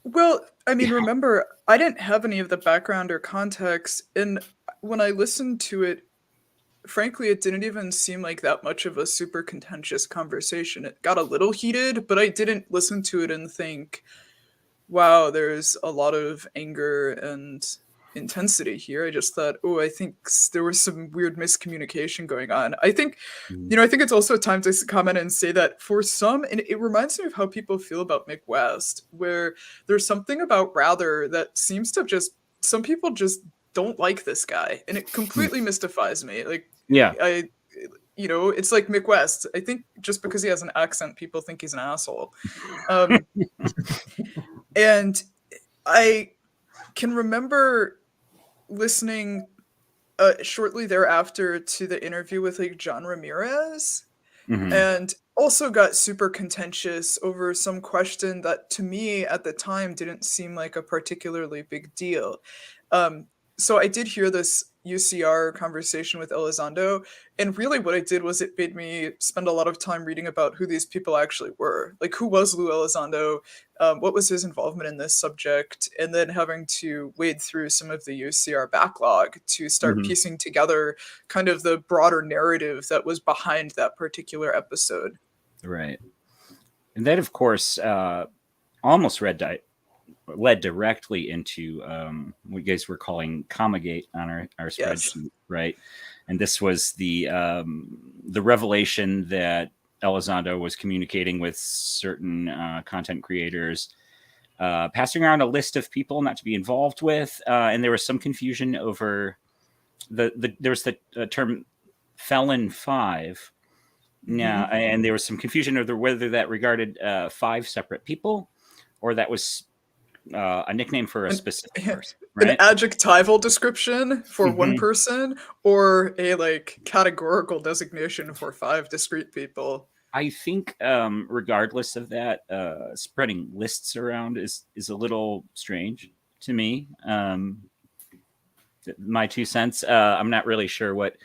Well, I mean, remember, I didn't have any of the background or context, and when I listened to it, frankly, it didn't even seem like that much of a super contentious conversation. It got a little heated, but I didn't listen to it and think, wow, there's a lot of anger and intensity here. I just thought, I think there was some weird miscommunication going on. I think, I think it's also time to comment and say that for some, and it reminds me of how people feel about Mick West, where there's something about Rather that seems to some people just don't like this guy, and it completely mystifies me. Like, yeah, you know, it's like Mick West. I think just because he has an accent, people think he's an asshole. And I can remember listening shortly thereafter to the interview with like John Ramirez, and also got super contentious over some question that to me at the time didn't seem like a particularly big deal. So I did hear this UCR conversation with Elizondo, and really what it did was it made me spend a lot of time reading about who these people actually were. Like, who was Lou Elizondo? What was his involvement in this subject? And then having to wade through some of the UCR backlog to start piecing together kind of the broader narrative that was behind that particular episode. Right. And that, of course, almost led directly into what you guys were calling Comagate on our spreadsheet, right? And this was the revelation that Elizondo was communicating with certain content creators, passing around a list of people not to be involved with, and there was some confusion over there was the term Felon 5. Now, and there was some confusion over whether that regarded 5 separate people or that was a nickname for a specific person, right? An adjectival description for one person, or a like categorical designation for 5 discrete people. I think regardless of that, spreading lists around is a little strange to me. My 2 cents. I'm not really sure what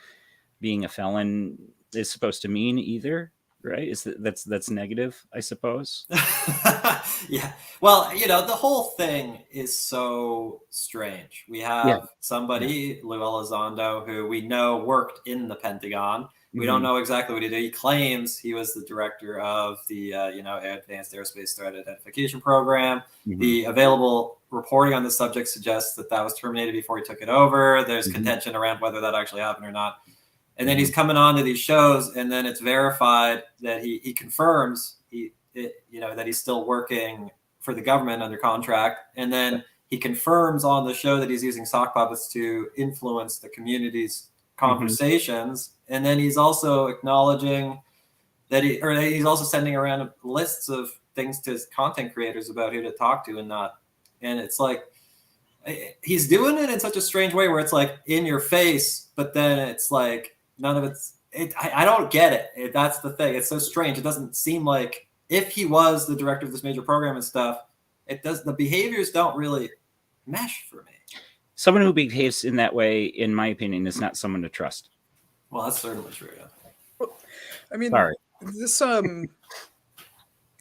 being a felon is supposed to mean either. Right? That's negative, I suppose. Yeah. Well, you know, the whole thing is so strange. We have somebody, Lou Elizondo, who we know worked in the Pentagon. We don't know exactly what he did. He claims he was the director of the Advanced Aerospace Threat Identification Program. The available reporting on the subject suggests that was terminated before he took it over. There's contention around whether that actually happened or not. And then he's coming on to these shows, and then it's verified that he confirms that he's still working for the government under contract. And then he confirms on the show that he's using sock puppets to influence the community's conversations. And then he's also acknowledging that he's also sending around lists of things to his content creators about who to talk to and not. And it's like, he's doing it in such a strange way where it's like in your face, but then it's like, none of I don't get it. That's the thing. It's so strange. It doesn't seem like if he was the director of this major program and stuff, the behaviors don't really mesh for me. Someone who behaves in that way, in my opinion, is not someone to trust. Well, that's certainly true. Yeah. Well, I mean, sorry.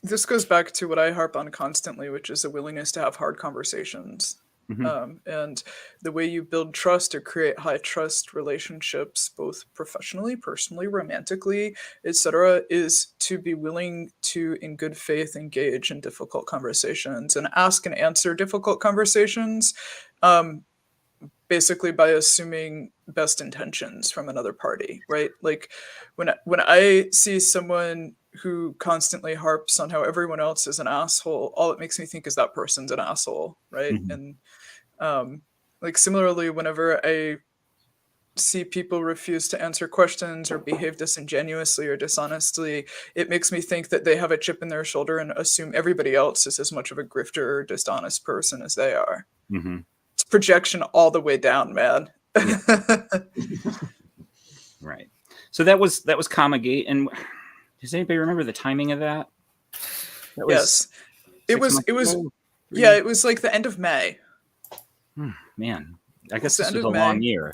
This goes back to what I harp on constantly, which is a willingness to have hard conversations. And the way you build trust or create high trust relationships, both professionally, personally, romantically, etc., is to be willing to, in good faith, engage in difficult conversations and ask and answer difficult conversations, basically by assuming best intentions from another party, right? Like when I see someone who constantly harps on how everyone else is an asshole, all it makes me think is that person's an asshole, right? And like similarly, whenever I see people refuse to answer questions or behave disingenuously or dishonestly, it makes me think that they have a chip in their shoulder and assume everybody else is as much of a grifter or dishonest person as they are. It's projection all the way down, man. Right. So that was Comagate. And does anybody remember the timing of that? Yes. It was like the end of May. Man, I guess this was a long year.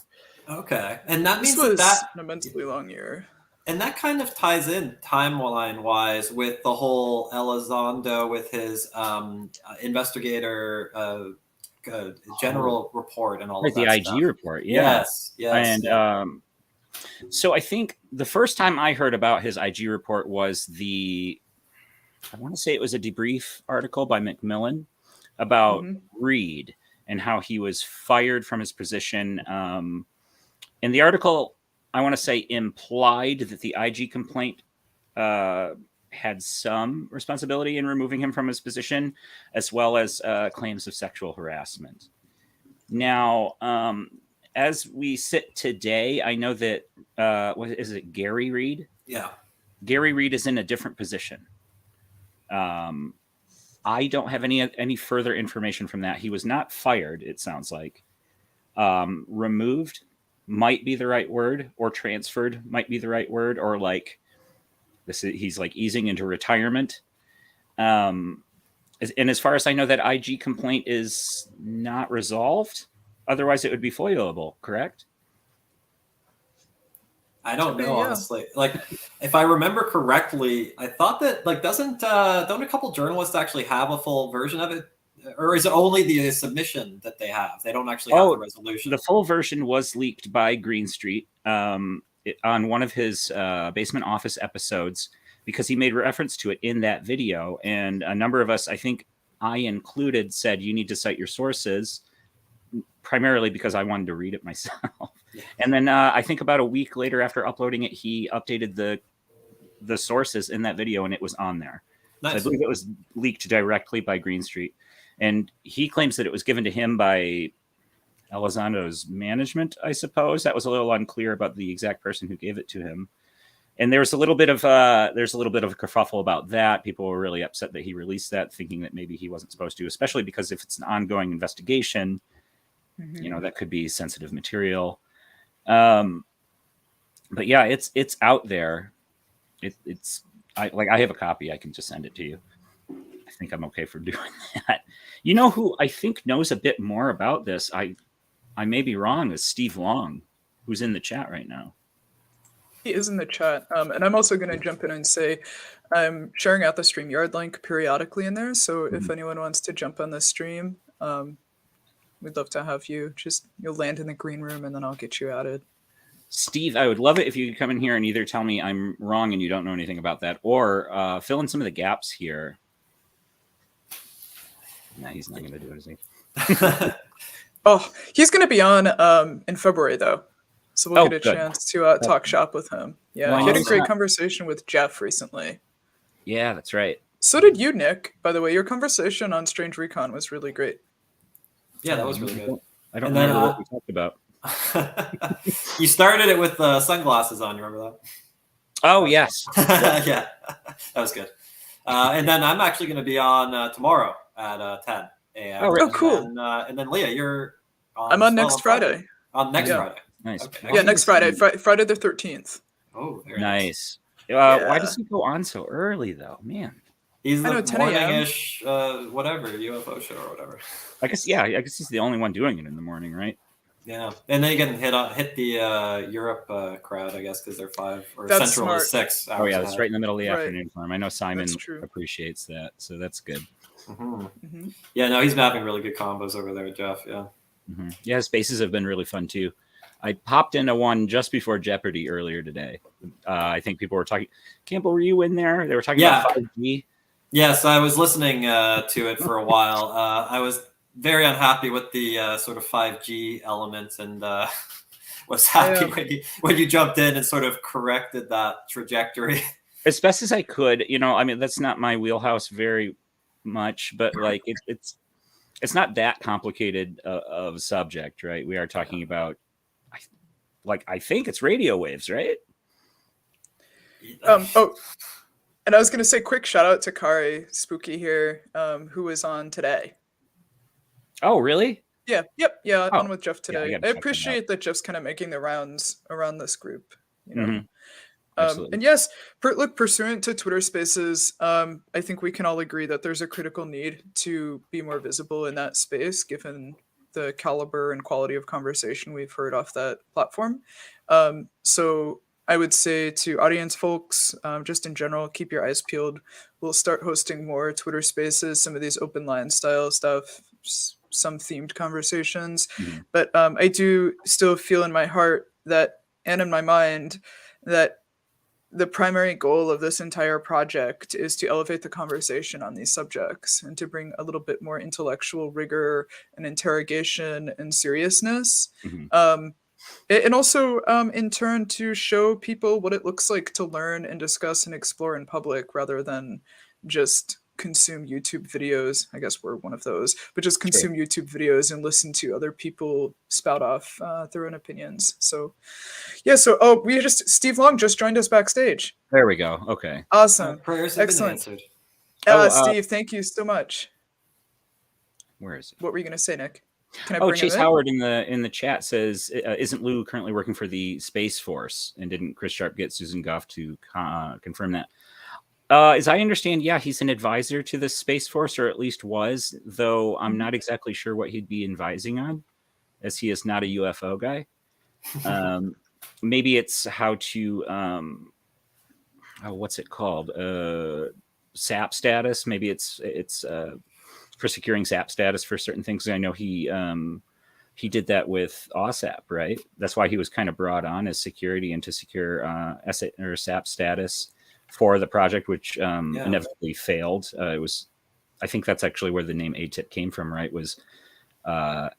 Okay. And that means an that immensely long year. And that kind of ties in timeline-wise with the whole Elizondo with his investigator general report and all of that the IG stuff. report, yeah. Yes. And so I think the first time I heard about his IG report was I want to say it was a debrief article by Macmillan about Reed and how he was fired from his position. And the article, I want to say, implied that the IG complaint had some responsibility in removing him from his position, as well as claims of sexual harassment. Now, as we sit today, I know that what is it, Gary Reed? Yeah. Gary Reed is in a different position. I don't have any further information from that. He was not fired, it sounds like. Removed might be the right word, or transferred might be the right word, or like he's like easing into retirement. And as far as I know, that IG complaint is not resolved. Otherwise, it would be foilable, correct? I don't know, honestly. Like, if I remember correctly, I thought that like don't a couple journalists actually have a full version of it, or is it only the submission that they have? They don't actually have the resolution. The full version was leaked by Green Street on one of his Basement Office episodes, because he made reference to it in that video, and a number of us, I think I included, said you need to cite your sources, primarily because I wanted to read it myself. Yeah. And then I think about a week later after uploading it, he updated the sources in that video, and it was on there. Nice. So I believe it was leaked directly by Green Street. And he claims that it was given to him by Elizondo's management, I suppose. That was a little unclear about the exact person who gave it to him. And there's a little bit of a kerfuffle about that. People were really upset that he released that, thinking that maybe he wasn't supposed to, especially because if it's an ongoing investigation, you know, that could be sensitive material. But yeah, it's out there. I have a copy. I can just send it to you. I think I'm okay for doing that. You know who I think knows a bit more about this? I may be wrong. Is Steve Long, who's in the chat right now. He is in the chat. And I'm also going to jump in and say I'm sharing out the StreamYard link periodically in there. So if anyone wants to jump on the stream, we'd love to have you. You'll land in the green room and then I'll get you added. Steve, I would love it if you could come in here and either tell me I'm wrong and you don't know anything about that, or fill in some of the gaps here. No, he's not going to do it, is he? Oh, he's going to be on in February, though. So we'll get a chance to talk shop with him. Yeah, well, he had a great conversation with Jeff recently. Yeah, that's right. So did you, Nick, by the way. Your conversation on Strange Recon was really great. Yeah, that was really good. I don't remember what we talked about. You started it with sunglasses on, you remember that? Oh, yes. Yeah, that was good. And then I'm actually going to be on tomorrow at 10 a.m. Oh, cool. And then Leah, you're on. I'm on next Friday. On next Friday. Nice. Okay. Yeah, next Friday, Friday the 13th. Oh, very nice. Why does he go on so early, though? Man. He's the morning-ish, whatever, UFO show or whatever. I guess he's the only one doing it in the morning, right? Yeah, and then you can hit the Europe crowd, I guess, because they're 5 or that's Central smart. is 6 hours. Oh yeah, that's ahead. right in the middle of the afternoon for him. I know Simon true. appreciates that, so that's good. Mm-hmm. Mm-hmm. Yeah, no, he's been having really good combos over there, Jeff. Yeah. Mm-hmm. Yeah, his spaces have been really fun too. I popped into one just before Jeopardy earlier today. I think people were talking. Campbell, were you in there? They were talking about 5G. Yes, I was listening to it for a while. I was very unhappy with the sort of 5G elements, and was happy when you jumped in and sort of corrected that trajectory. As best as I could, I mean, that's not my wheelhouse very much, but like it's not that complicated of a subject, right? We are talking about, I think it's radio waves, right? And I was going to say, quick shout out to Kari Spooky here, who was on today. Oh, really? Yeah. Yep. Yeah. On with Jeff today. Yeah, I appreciate that Jeff's kind of making the rounds around this group. Absolutely. And yes, pursuant to Twitter Spaces, I think we can all agree that there's a critical need to be more visible in that space, given the caliber and quality of conversation we've heard off that platform. So I would say to audience folks, just in general, keep your eyes peeled. We'll start hosting more Twitter Spaces, some of these open line style stuff, some themed conversations. Mm-hmm. But I do still feel in my heart that, and in my mind, that the primary goal of this entire project is to elevate the conversation on these subjects and to bring a little bit more intellectual rigor and interrogation and seriousness. Mm-hmm. And also, in turn, to show people what it looks like to learn and discuss and explore in public rather than just consume YouTube videos. I guess we're one of those, but just consume YouTube videos and listen to other people spout off their own opinions. So, Yeah, so Steve Long just joined us backstage. There we go. Okay. Awesome. Prayers have Excellent. been answered. Steve, thank you so much. Where is it? What were you going to say, Nick? Can I bring Chase him in? Howard in the chat says, isn't Lou currently working for the Space Force? And didn't Chris Sharp get Susan Goff to confirm that? As I understand, yeah, he's an advisor to the Space Force, or at least was, though I'm not exactly sure what he'd be advising on, as he is not a UFO guy. Maybe it's how to, what's it called? SAP status. Maybe it's for securing SAP status for certain things. I know he did that with OSAP, right? That's why he was kind of brought on as security and to secure SAP status for the project, which inevitably failed. I think that's actually where the name ATIP came from, right? Was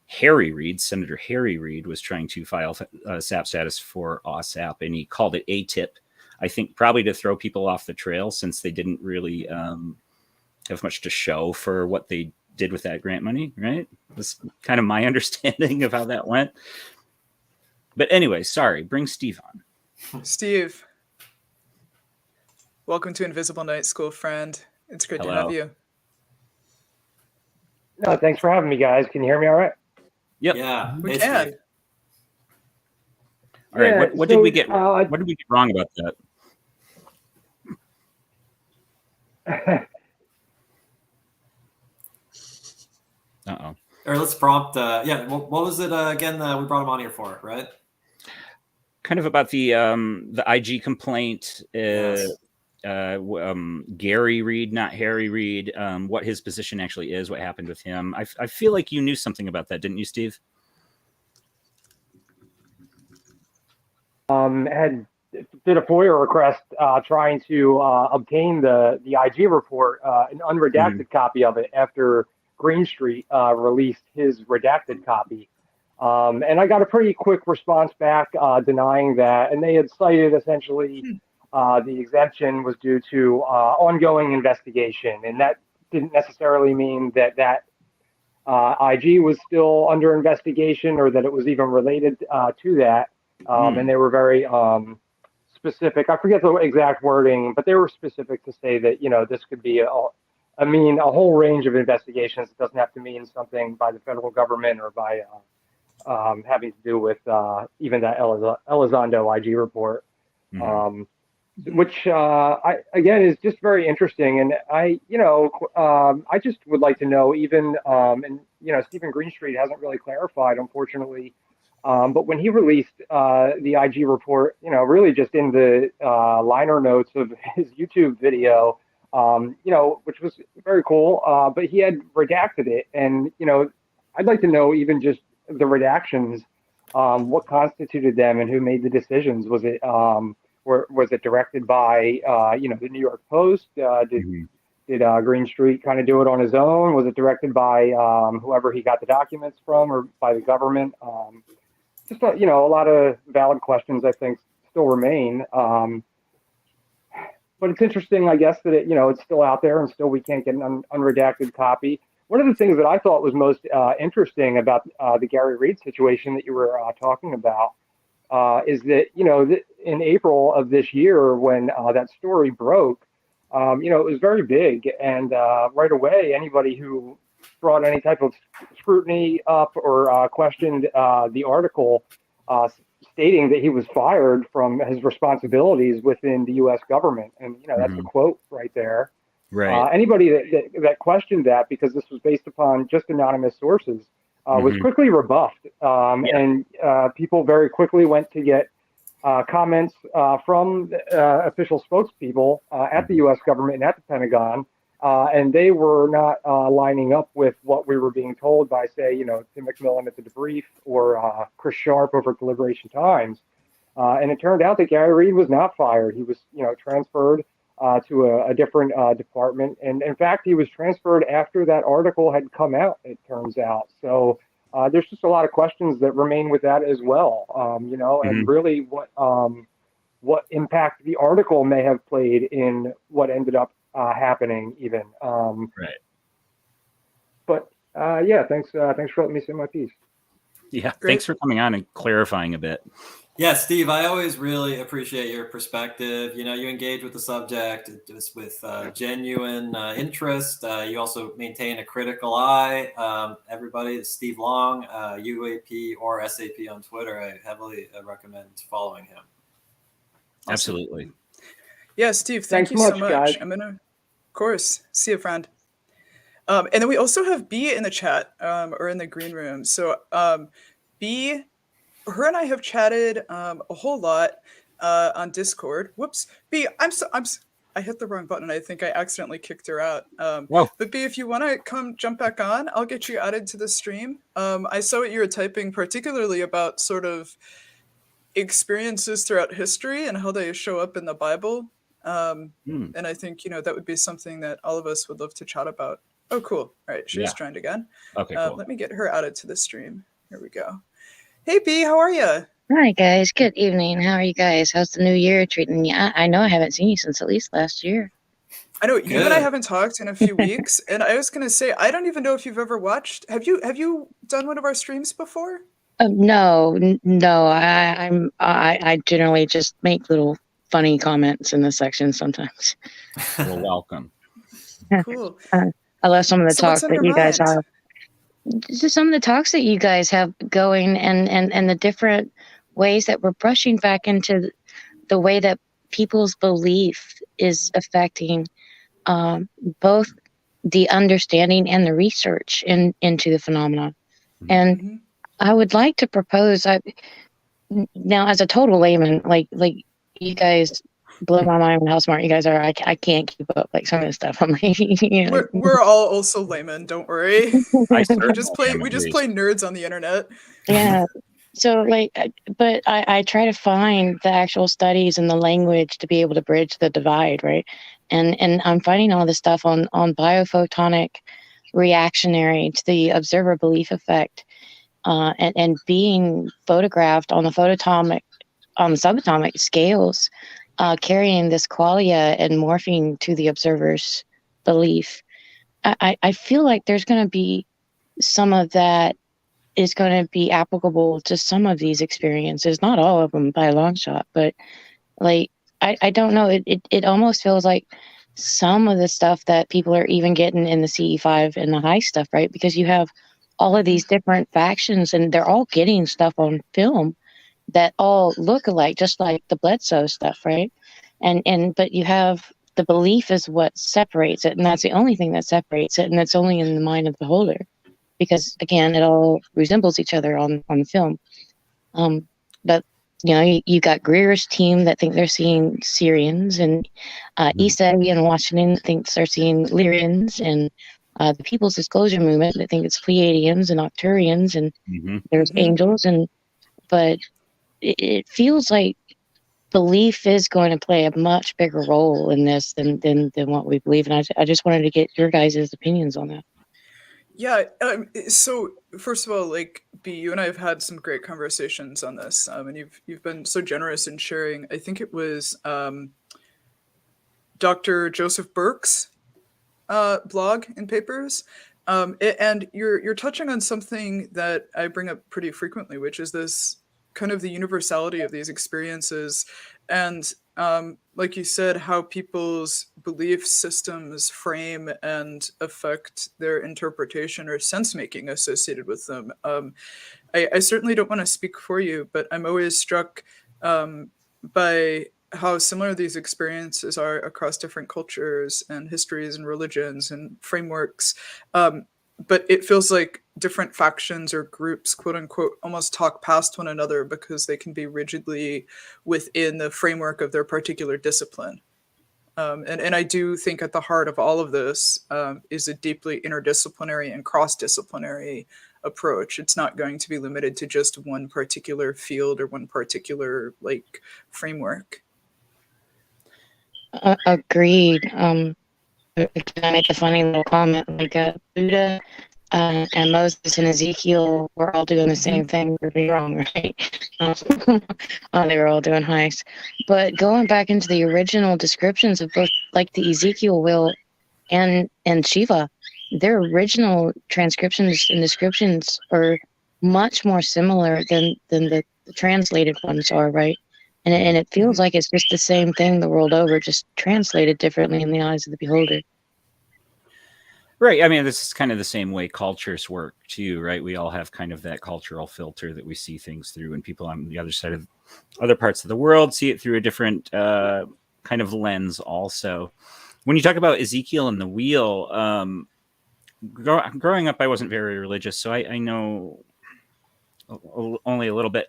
Harry Reid, Senator Harry Reid, was trying to file SAP status for OSAP, and he called it ATIP. I think probably to throw people off the trail, since they didn't really have much to show for what they did with that grant money, right? That's kind of my understanding of how that went. But anyway, sorry, bring Steve on. Steve, welcome to Invisible Night School, friend. It's great to have you. No, thanks for having me, guys. Can you hear me all right? Yep. Yeah, we can. All right. What did we get? What did we get wrong about that? Uh-oh. Or let's prompt. What was it again? We brought him on here for, right? Kind of about the IG complaint. Yes. Gary Reid, not Harry Reid. What his position actually is, what happened with him. I feel like you knew something about that, didn't you, Steve? Did a FOIA request trying to obtain the IG report, an unredacted copy of it after Green Street released his redacted copy. And I got a pretty quick response back denying that. And they had cited essentially the exemption was due to ongoing investigation. And that didn't necessarily mean that IG was still under investigation or that it was even related to that. And they were very specific. I forget the exact wording, but they were specific to say that, this could be a whole range of investigations. It doesn't have to mean something by the federal government or by having to do with even that Elizondo IG report, which again is just very interesting. And I just would like to know even, and Stephen Greenstreet hasn't really clarified, unfortunately. But when he released the IG report, really just in the liner notes of his YouTube video, which was very cool, but he had redacted it. And, I'd like to know even just the redactions, what constituted them and who made the decisions. Was it was it directed by, the New York Post? Did Greenstreet kind of do it on his own? Was it directed by whoever he got the documents from or by the government? Just a lot of valid questions I think still remain. But it's interesting, I guess, that it's still out there and still we can't get an unredacted copy. One of the things that I thought was most interesting about the Gary Reid situation that you were talking about is that in April of this year when that story broke, it was very big, and right away anybody who brought any type of scrutiny up or questioned the article stating that he was fired from his responsibilities within the U.S. government. And, that's a quote right there. Right. Anybody that questioned that, because this was based upon just anonymous sources, was quickly rebuffed. And people very quickly went to get comments from official spokespeople at the U.S. government and at the Pentagon. And they were not lining up with what we were being told by, say, Tim McMillan at the Debrief or Chris Sharp over at the Liberation Times. And it turned out that Gary Reid was not fired. He was, transferred to a different department. And in fact, he was transferred after that article had come out, it turns out. So there's just a lot of questions that remain with that as well, and really what impact the article may have played in what ended up happening even. Right. But thanks for letting me say my piece. Yeah. Great. Thanks for coming on and clarifying a bit. Yeah, Steve, I always really appreciate your perspective. You know, you engage with the subject just with genuine interest. You also maintain a critical eye. Everybody, Steve Long, UAP or SAP on Twitter, I heavily recommend following him. Awesome. Absolutely. Yeah, Steve, Thanks thank you so much, much. guys. I'm gonna, of course, see you, friend. And then we also have B in the chat, or in the green room. So B, her and I have chatted a whole lot on Discord. Whoops, B, I hit the wrong button. I think I accidentally kicked her out. Whoa. But B, if you want to come jump back on, I'll get you added to the stream. I saw what you were typing, particularly about sort of experiences throughout history and how they show up in the Bible. And I think, that would be something that all of us would love to chat about. Oh, cool. All right, she just joined again. Okay, cool. Let me get her added to the stream. Here we go. Hey, B, how are you? Hi, guys. Good evening. How are you guys? How's the new year treating you? I know I haven't seen you since at least last year. I know you and I haven't talked in a few weeks, and I was going to say, I don't even know if you've ever watched. Have you done one of our streams before? No. I generally just make little funny comments in the section sometimes. Well, welcome. Cool. I love some of the So talks what's on that your you guys mind? have. Just some of the talks that you guys have going, and the different ways that we're brushing back into the way that people's belief is affecting both the understanding and the research into the phenomenon. And I would like to propose, now as a total layman, like you guys blow my mind with how smart you guys are. I can't keep up like some of this stuff. I'm like, we're all also laymen. Don't worry. I we just play nerds on the internet. Yeah. So but I try to find the actual studies and the language to be able to bridge the divide, right? And I'm finding all this stuff on biophotonic reactionary to the observer belief effect, and being photographed on the subatomic scales, carrying this qualia and morphing to the observer's belief. I feel like there's going to be some of that is going to be applicable to some of these experiences, not all of them by a long shot, but I don't know. It almost feels like some of the stuff that people are even getting in the CE5 and the high stuff, right? Because you have all of these different factions and they're all getting stuff on film that all look alike, just like the Bledsoe stuff, right? But you have the belief is what separates it, and that's the only thing that separates it, and that's only in the mind of the beholder, because again, it all resembles each other on the film. But you got Greer's team that think they're seeing Syrians, and ESETI in Washington thinks they're seeing Lyrians, and the People's Disclosure Movement that think it's Pleiadians and Octurians, and there's angels, but it feels like belief is going to play a much bigger role in this than what we believe. And I just wanted to get your guys' opinions on that. Yeah. So first of all, B, you and I have had some great conversations on this, and you've been so generous in sharing. I think it was Dr. Joseph Burke's blog and papers, and you're touching on something that I bring up pretty frequently, which is this kind of the universality of these experiences, and like you said, how people's belief systems frame and affect their interpretation or sense making associated with them. I certainly don't want to speak for you, but I'm always struck by how similar these experiences are across different cultures and histories and religions and frameworks. But it feels like different factions or groups, quote unquote, almost talk past one another because they can be rigidly within the framework of their particular discipline. And I do think at the heart of all of this is a deeply interdisciplinary and cross-disciplinary approach. It's not going to be limited to just one particular field or one particular framework. Agreed. Can I make a funny little comment? Buddha and Moses and Ezekiel were all doing the same thing. Could be wrong, right? They were all doing heists. But going back into the original descriptions of both, the Ezekiel will and Shiva, their original transcriptions and descriptions are much more similar than the the translated ones are, right? And it feels like it's just the same thing the world over, just translated differently in the eyes of the beholder. Right. I mean, this is kind of the same way cultures work too, right? We all have kind of that cultural filter that we see things through, and people on the other side of other parts of the world see it through a different kind of lens also. When you talk about Ezekiel and the wheel, growing up, I wasn't very religious, so I know only a little bit.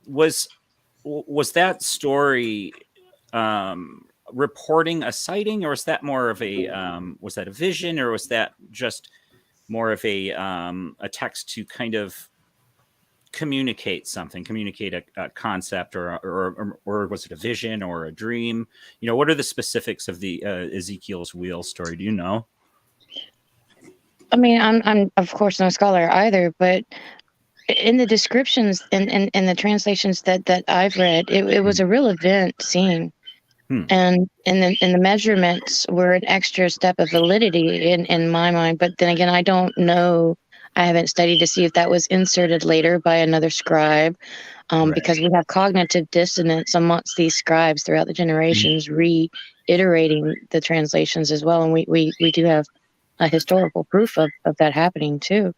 Was that story reporting a sighting, or was that more of a was that a vision, or was that just more of a text to kind of communicate something, communicate a concept, or was it a vision or a dream? You know, what are the specifics of the Ezekiel's wheel story? Do you know? I mean, I'm of course no scholar either, but in the descriptions and in the translations that I've read, it was a real event scene. And the measurements were an extra step of validity in my mind. But then again, I don't know. I haven't studied to see if that was inserted later by another scribe, because we have cognitive dissonance amongst these scribes throughout the generations, reiterating the translations as well. And we do have a historical proof of that happening too.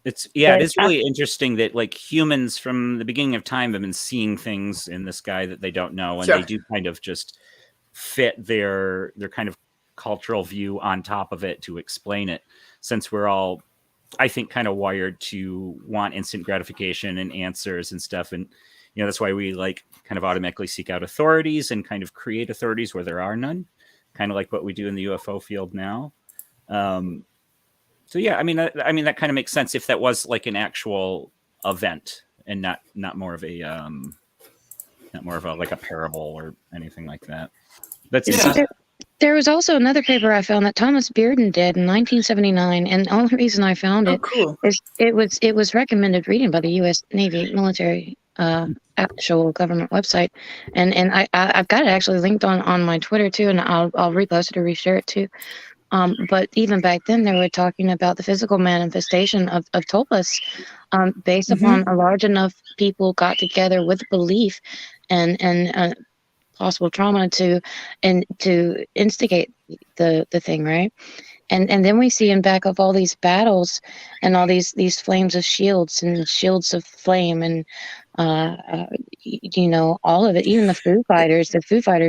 It is really interesting that like humans from the beginning of time have been seeing things in the sky that they don't know, and they do kind of just fit their kind of cultural view on top of it to explain it, since we're all, I think, kind of wired to want instant gratification and answers and stuff. And that's why we like kind of automatically seek out authorities and kind of create authorities where there are none, kind of like what we do in the UFO field now. So yeah, I mean that kind of makes sense if that was like an actual event and not more of a like a parable or anything like that. That's interesting. There was also another paper I found that Thomas Bearden did in 1979, and the only reason I found it is it was recommended reading by the U.S. Navy military actual government website, and I've got it actually linked on my Twitter too, and I'll repost it or reshare it too. But even back then, they were talking about the physical manifestation of tulpas, based upon a large enough people got together with belief and possible trauma to instigate the thing, right? And then we see in back of all these battles and all these flames of shields and shields of flame and all of it, even the Foo Fighters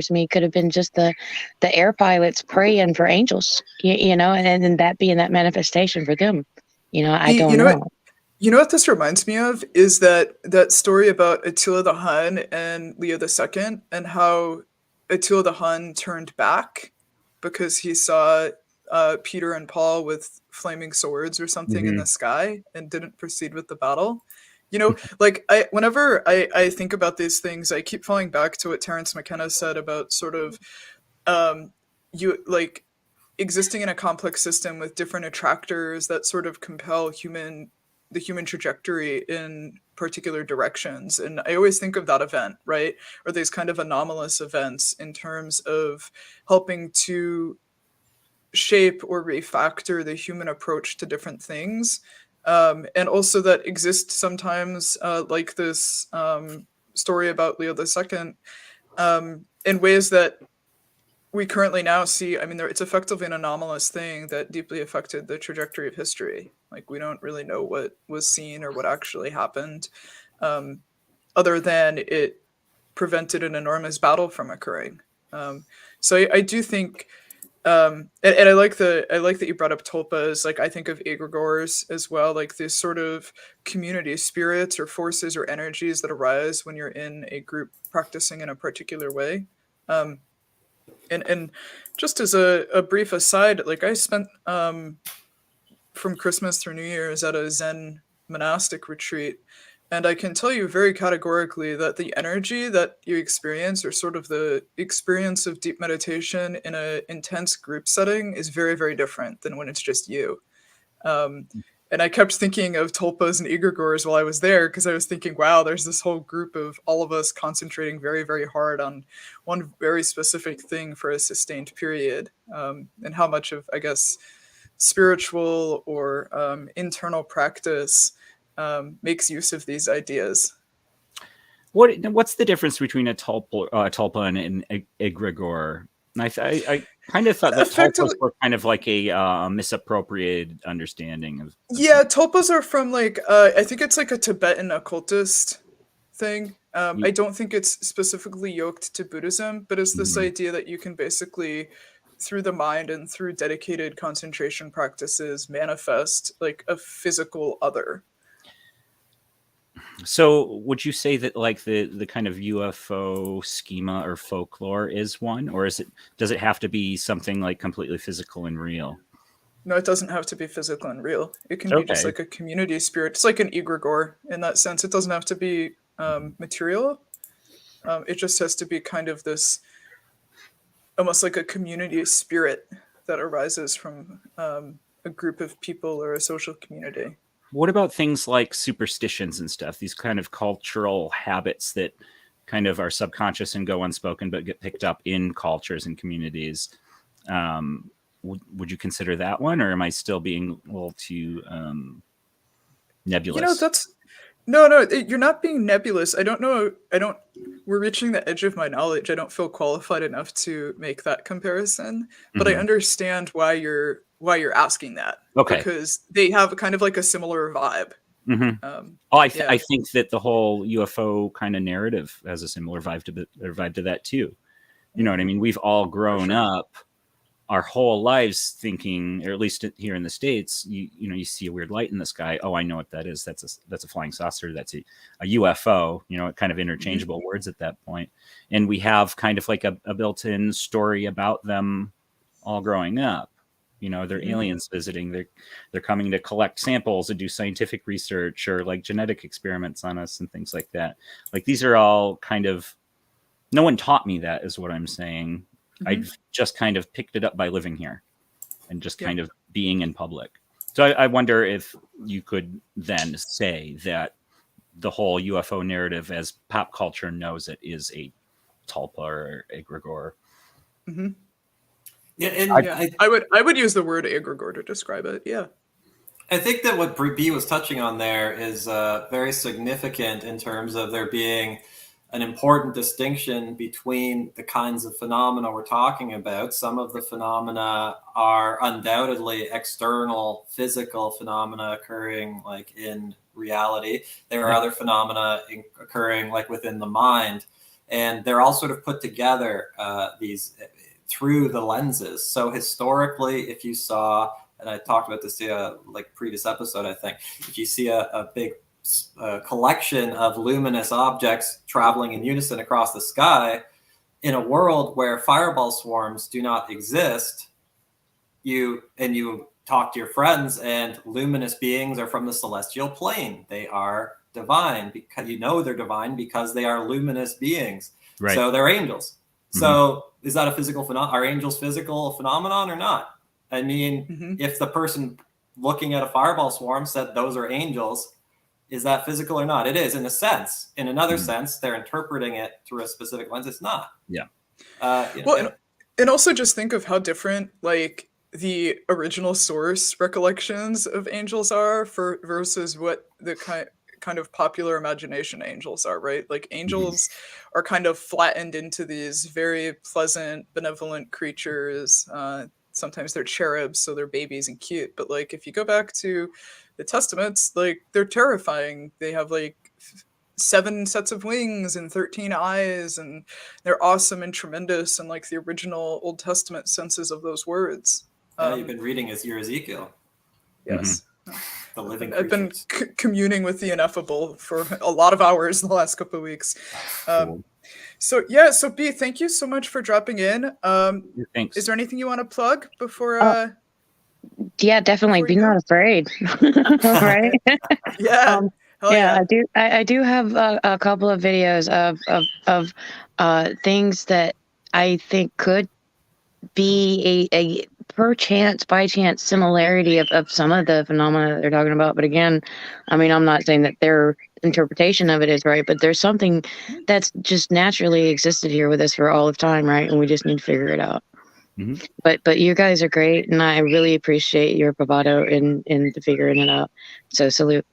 to me could have been just the air pilots praying for angels, and then that being that manifestation for them. I don't know. You know what this reminds me of is that story about Attila the Hun and Leah II, and how Attila the Hun turned back because he saw Peter and Paul with flaming swords or something in the sky and didn't proceed with the battle. Like whenever I think about these things, I keep falling back to what Terence McKenna said about sort of you like existing in a complex system with different attractors that sort of compel the human trajectory in particular directions. And I always think of that event, right? Or these kind of anomalous events in terms of helping to shape or refactor the human approach to different things. And also that exist sometimes, like this story about Leo II, in ways that we currently now see. I mean, it's effectively an anomalous thing that deeply affected the trajectory of history. Like, we don't really know what was seen or what actually happened, other than it prevented an enormous battle from occurring. So I do think, and I like that you brought up tulpas. Like, I think of egregores as well, like this sort of community spirits or forces or energies that arise when you're in a group practicing in a particular way. And just as a brief aside, like, I spent from Christmas through New Year's at a Zen monastic retreat, and I can tell you very categorically that the energy that you experience, or sort of the experience of deep meditation in an intense group setting, is very, very different than when it's just you. And I kept thinking of tulpas and egregores while I was there, because I was thinking, wow, there's this whole group of all of us concentrating very, very hard on one very specific thing for a sustained period, and how much of, I guess, spiritual or internal practice makes use of these ideas. What's the difference between a tulpa and an egregore? I kind of thought that tulpas were kind of like a misappropriated understanding of. Yeah, tulpas are from like I think it's like a Tibetan occultist thing. I don't think it's specifically yoked to Buddhism, but it's this idea that you can basically, through the mind and through dedicated concentration practices, manifest like a physical other. So would you say that like the kind of UFO schema or folklore is one, or does it have to be something like completely physical and real? No, it doesn't have to be physical and real. It can be just like a community spirit. It's like an egregore in that sense. It doesn't have to be material. It just has to be kind of this, almost like a community spirit that arises from a group of people or a social community. What about things like superstitions and stuff? These kind of cultural habits that kind of are subconscious and go unspoken, but get picked up in cultures and communities. Would you consider that one, or am I still being a little too nebulous? No, you're not being nebulous. I don't know. We're reaching the edge of my knowledge. I don't feel qualified enough to make that comparison, but I understand why you're asking that. Okay. Because they have kind of like a similar vibe. I think that the whole UFO kind of narrative has a similar vibe to that too. You know what I mean? We've all grown up our whole lives thinking, or at least here in the States, you see a weird light in the sky. Oh, I know what that is. That's a flying saucer. That's a UFO, kind of interchangeable words at that point. And we have kind of like a built-in story about them all growing up. They're aliens visiting. They're coming to collect samples and do scientific research or like genetic experiments on us and things like that. Like these are all kind of, no one taught me that, is what I'm saying. I just kind of picked it up by living here and just kind of being in public. So I wonder if you could then say that the whole UFO narrative as pop culture knows it is a tulpa or egregore. Yeah, and I would use the word egregore to describe it. Yeah. I think that what B was touching on there is very significant in terms of there being an important distinction between the kinds of phenomena we're talking about. Some of the phenomena are undoubtedly external physical phenomena occurring like in reality. There are other phenomena occurring like within the mind, and they're all sort of put together these through the lenses. So historically, if you saw, and I talked about this like previous episode, I think, if you see a big collection of luminous objects traveling in unison across the sky in a world where fireball swarms do not exist, you talk to your friends and luminous beings are from the celestial plane. They are divine, because they're divine because they are luminous beings. Right. So they're angels. So is that a physical phenomenon? Are angels physical phenomenon or not? I mean, if the person looking at a fireball swarm said those are angels, is that physical or not? It is, in a sense. In another sense, they're interpreting it through a specific lens. It's not. Yeah. And also just think of how different like the original source recollections of angels are versus what the kind of popular imagination angels are, right? Like angels are kind of flattened into these very pleasant, benevolent creatures. Sometimes they're cherubs, so they're babies and cute. But like if you go back to the Testaments, like they're terrifying. They have like 7 sets of wings and 13 eyes, and they're awesome and tremendous, and like the original Old Testament senses of those words. You've been reading as your Ezekiel. Yes. The living I've been creatures. communing with the ineffable for a lot of hours in the last couple of weeks. So B, thank you so much for dropping in. Thanks. Is there anything you want to plug before? Yeah, definitely. Be not afraid. Right? Yeah. I do have a couple of videos of things that I think could be a by chance similarity of some of the phenomena that they're talking about. But again, I mean, I'm not saying that their interpretation of it is right, but there's something that's just naturally existed here with us for all of time, right? And we just need to figure it out. But you guys are great, and I really appreciate your bravado in figuring it out. So salute.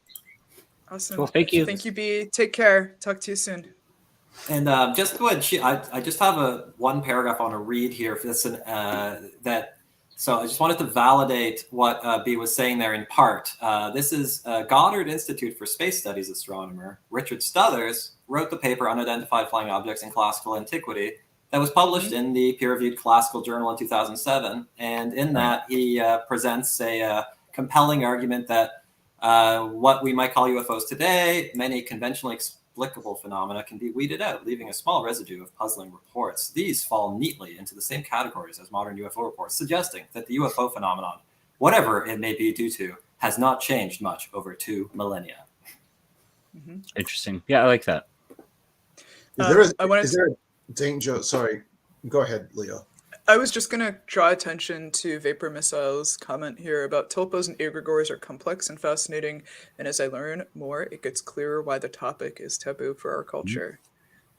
Awesome. Well, thank you. Thank you, B. Take care. Talk to you soon. And just what I just have one paragraph I want to read here for this, so I just wanted to validate what B was saying there in part. This is Goddard Institute for Space Studies astronomer Richard Stuthers wrote the paper Unidentified Flying Objects in Classical Antiquity that was published in the peer-reviewed Classical Journal in 2007. And in that, he presents a compelling argument that what we might call UFOs today, many conventionally explicable phenomena, can be weeded out, leaving a small residue of puzzling reports. These fall neatly into the same categories as modern UFO reports, suggesting that the UFO phenomenon, whatever it may be due to, has not changed much over 2 millennia. Mm-hmm. Interesting. Yeah, I like that. Is there a danger? Sorry, go ahead, Leah. I was just going to draw attention to Vapor Missile's comment here about Tilpos and egregores are complex and fascinating, and as I learn more, it gets clearer why the topic is taboo for our culture.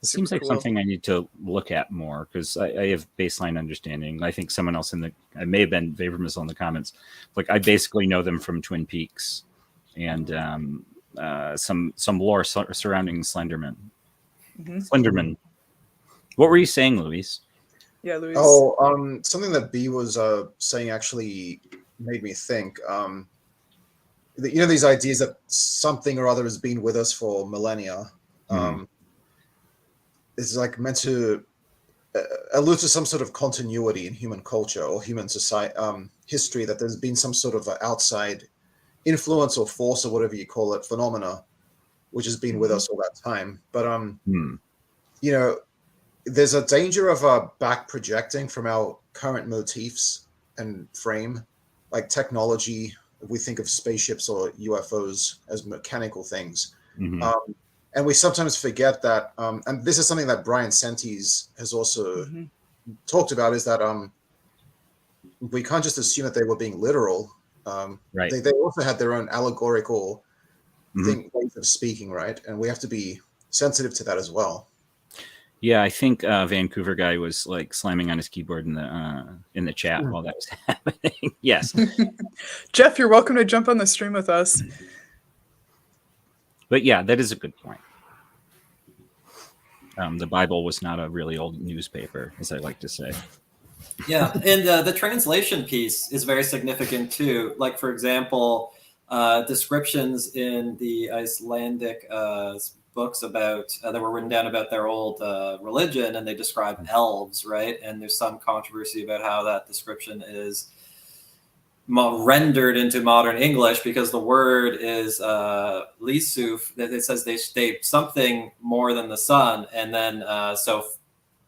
It seems like something I need to look at more, because I have baseline understanding. I think someone else I may have been Vapor Missile in the comments. Like, I basically know them from Twin Peaks and some lore surrounding Slenderman. Mm-hmm. Slenderman. What were you saying, Luis? Yeah, Luis. Oh, something that B was saying actually made me think. These ideas that something or other has been with us for millennia. Is like meant to allude to some sort of continuity in human culture or human society history. That there's been some sort of outside influence or force or whatever you call it, phenomena, which has been with us all that time. But there's a danger of back projecting from our current motifs and frame, like technology. If we think of spaceships or UFOs as mechanical things, and we sometimes forget that. And this is something that Brian Sentes has also talked about: is that we can't just assume that they were being literal. Right. They also had their own allegorical ways of speaking, right? And we have to be sensitive to that as well. Yeah, I think Vancouver guy was like slamming on his keyboard in the chat while that was happening. Yes. Jeff, you're welcome to jump on the stream with us. But yeah, that is a good point. The Bible was not a really old newspaper, as I like to say. Yeah, and the translation piece is very significant too. Like, for example, descriptions in the Icelandic books about that were written down about their old religion, and they describe elves, right? And there's some controversy about how that description is rendered into modern English, because the word is lisuf, that it says they something more than the sun, and then so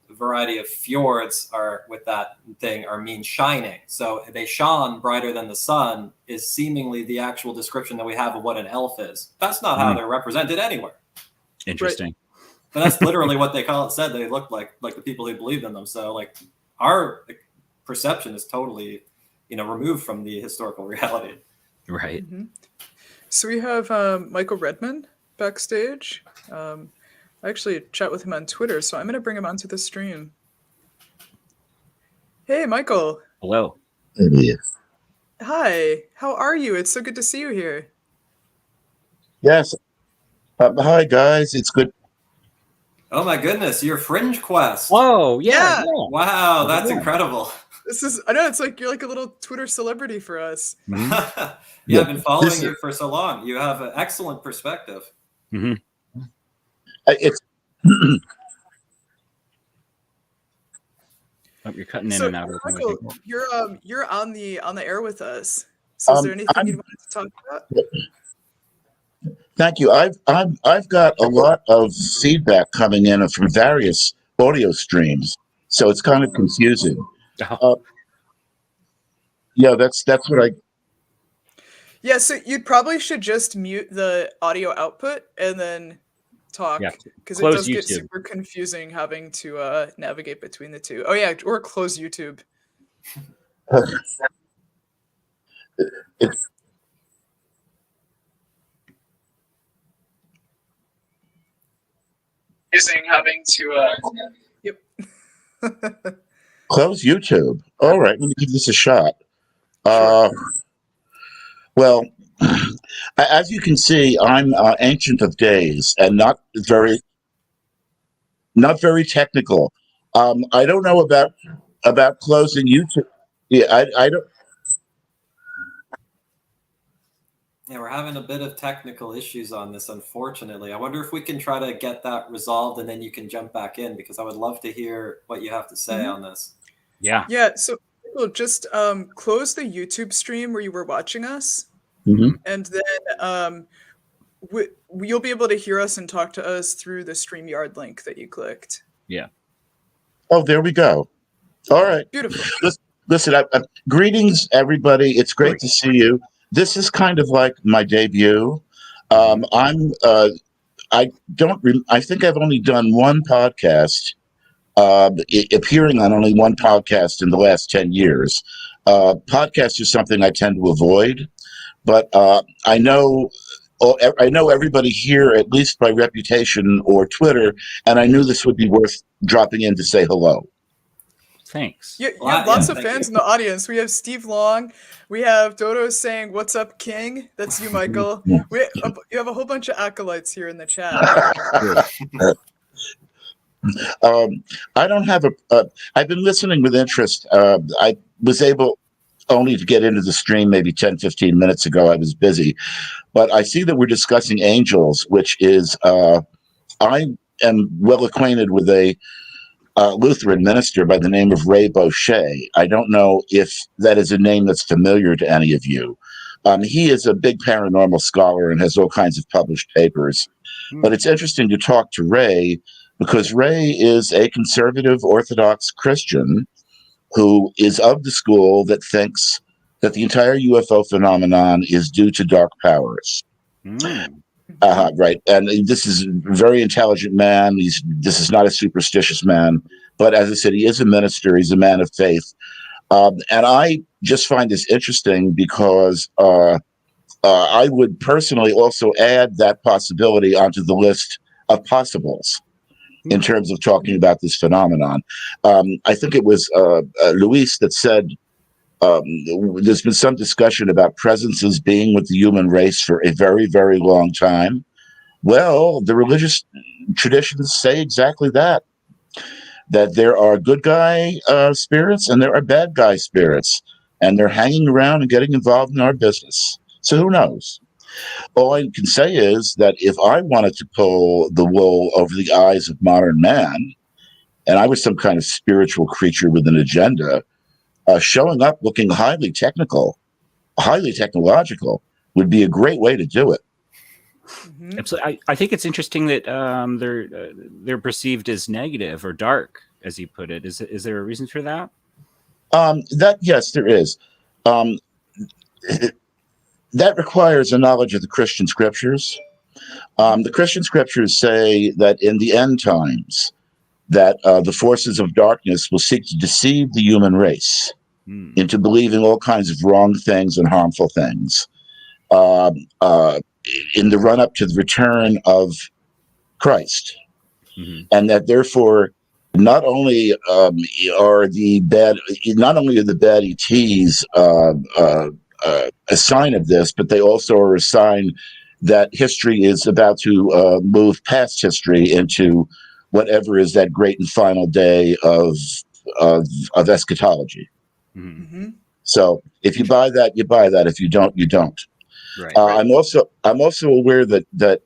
a variety of fjords are with that thing mean shining. So they shone brighter than the sun is seemingly the actual description that we have of what an elf is. That's not how they're represented anywhere. Interesting. Right. But that's literally what they said they looked like the people who believed in them. So like our perception is totally, removed from the historical reality. Right. Mm-hmm. So we have Michael Redmond backstage. I actually chat with him on Twitter, so I'm going to bring him onto the stream. Hey, Michael. Hello. Hi. How are you? It's so good to see you here. Yes. Hi, guys. It's good. Oh my goodness, your Fringe Quest. Whoa, yeah. Wow, that's incredible. I know, it's like you're like a little Twitter celebrity for us. I've been following you for so long. You have an excellent perspective. It's you're cutting in and out. Michael, you're on the air with us. So is there anything you wanted to talk about? Thank you. I've got a lot of feedback coming in from various audio streams, so it's kind of confusing. Yeah, that's what I. Yeah, so you probably should just mute the audio output and then talk, because it does get super confusing having to navigate between the two. Oh yeah, or close YouTube. Having to yep. Close YouTube. All right, let me give this a shot. Sure. Well, As you can see, I'm ancient of days and not very technical. I don't know about closing YouTube. Yeah, I don't. Yeah, we're having a bit of technical issues on this, unfortunately. I wonder if we can try to get that resolved and then you can jump back in, because I would love to hear what you have to say on this. Yeah. Yeah, so we'll just close the YouTube stream where you were watching us, Mhm. and then you'll be able to hear us and talk to us through the StreamYard link that you clicked. Yeah. Oh, there we go. All right. Beautiful. Listen, greetings, everybody. It's great to see you. This is kind of like my debut. I think I've only done one podcast, appearing on only one podcast in the last 10 years. Podcasts are something I tend to avoid, but I know everybody here, at least by reputation or Twitter, and I knew this would be worth dropping in to say hello. Thanks. You have lots of fans in the audience. We have Steve Long. We have Dodo saying, "What's up, King?" That's you, Michael. You have a whole bunch of acolytes here in the chat. I don't have I've been listening with interest. I was able only to get into the stream maybe 10, 15 minutes ago. I was busy. But I see that we're discussing angels, which is, I am well acquainted with a Lutheran minister by the name of Ray Boucher. I don't know if that is a name that's familiar to any of you. He is a big paranormal scholar and has all kinds of published papers. But it's interesting to talk to Ray because Ray is a conservative Orthodox Christian who is of the school that thinks that the entire UFO phenomenon is due to dark powers. Right. And this is a very intelligent man. This is not a superstitious man. But as I said, he is a minister. He's a man of faith. And I just find this interesting because I would personally also add that possibility onto the list of possibles in terms of talking about this phenomenon. I think it was Luis that said, there's been some discussion about presences being with the human race for a very, very long time. Well, the religious traditions say exactly that there are good guy spirits and there are bad guy spirits, and they're hanging around and getting involved in our business. So who knows? All I can say is that if I wanted to pull the wool over the eyes of modern man, and I was some kind of spiritual creature with an agenda, showing up looking highly technical, highly technological would be a great way to do it. Absolutely. I think it's interesting that they're perceived as negative or dark, as you put it. Is there a reason for that? Yes, there is. That requires a knowledge of the Christian scriptures. The Christian scriptures say that in the end times, that the forces of darkness will seek to deceive the human race into believing all kinds of wrong things and harmful things in the run-up to the return of Christ. And that therefore, not only are the bad ETs a sign of this, but they also are a sign that history is about to move past history into whatever is that great and final day of eschatology. So if you buy that, you buy that. If you don't, you don't. Right. I'm also aware that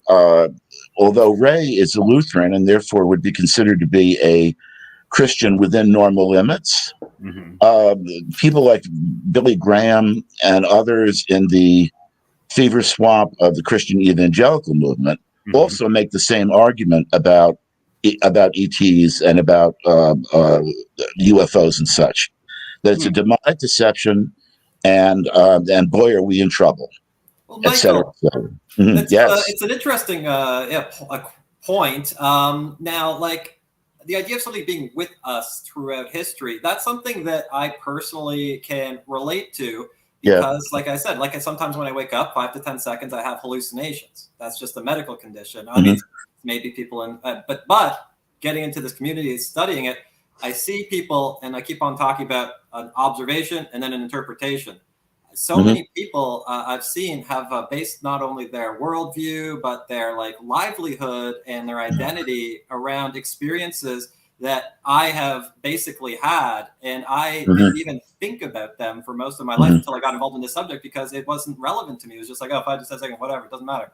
although Ray is a Lutheran and therefore would be considered to be a Christian within normal limits, people like Billy Graham and others in the fever swamp of the Christian evangelical movement also make the same argument about ETs and about UFOs and such. That it's a demonic deception, and boy, are we in trouble. Well, Michael, it's an interesting point. Now, like the idea of something being with us throughout history, that's something that I personally can relate to because, like I said, sometimes when I wake up, 5 to 10 seconds, I have hallucinations. That's just a medical condition. I mean, maybe people in, but getting into this community, studying it, I see people, and I keep on talking about an observation and then an interpretation. so many people I've seen have based not only their worldview, but their like livelihood and their identity around experiences that I have basically had. And I didn't even think about them for most of my life until I got involved in this subject, because it wasn't relevant to me. It was just like, oh, if I just said a second, whatever, it doesn't matter.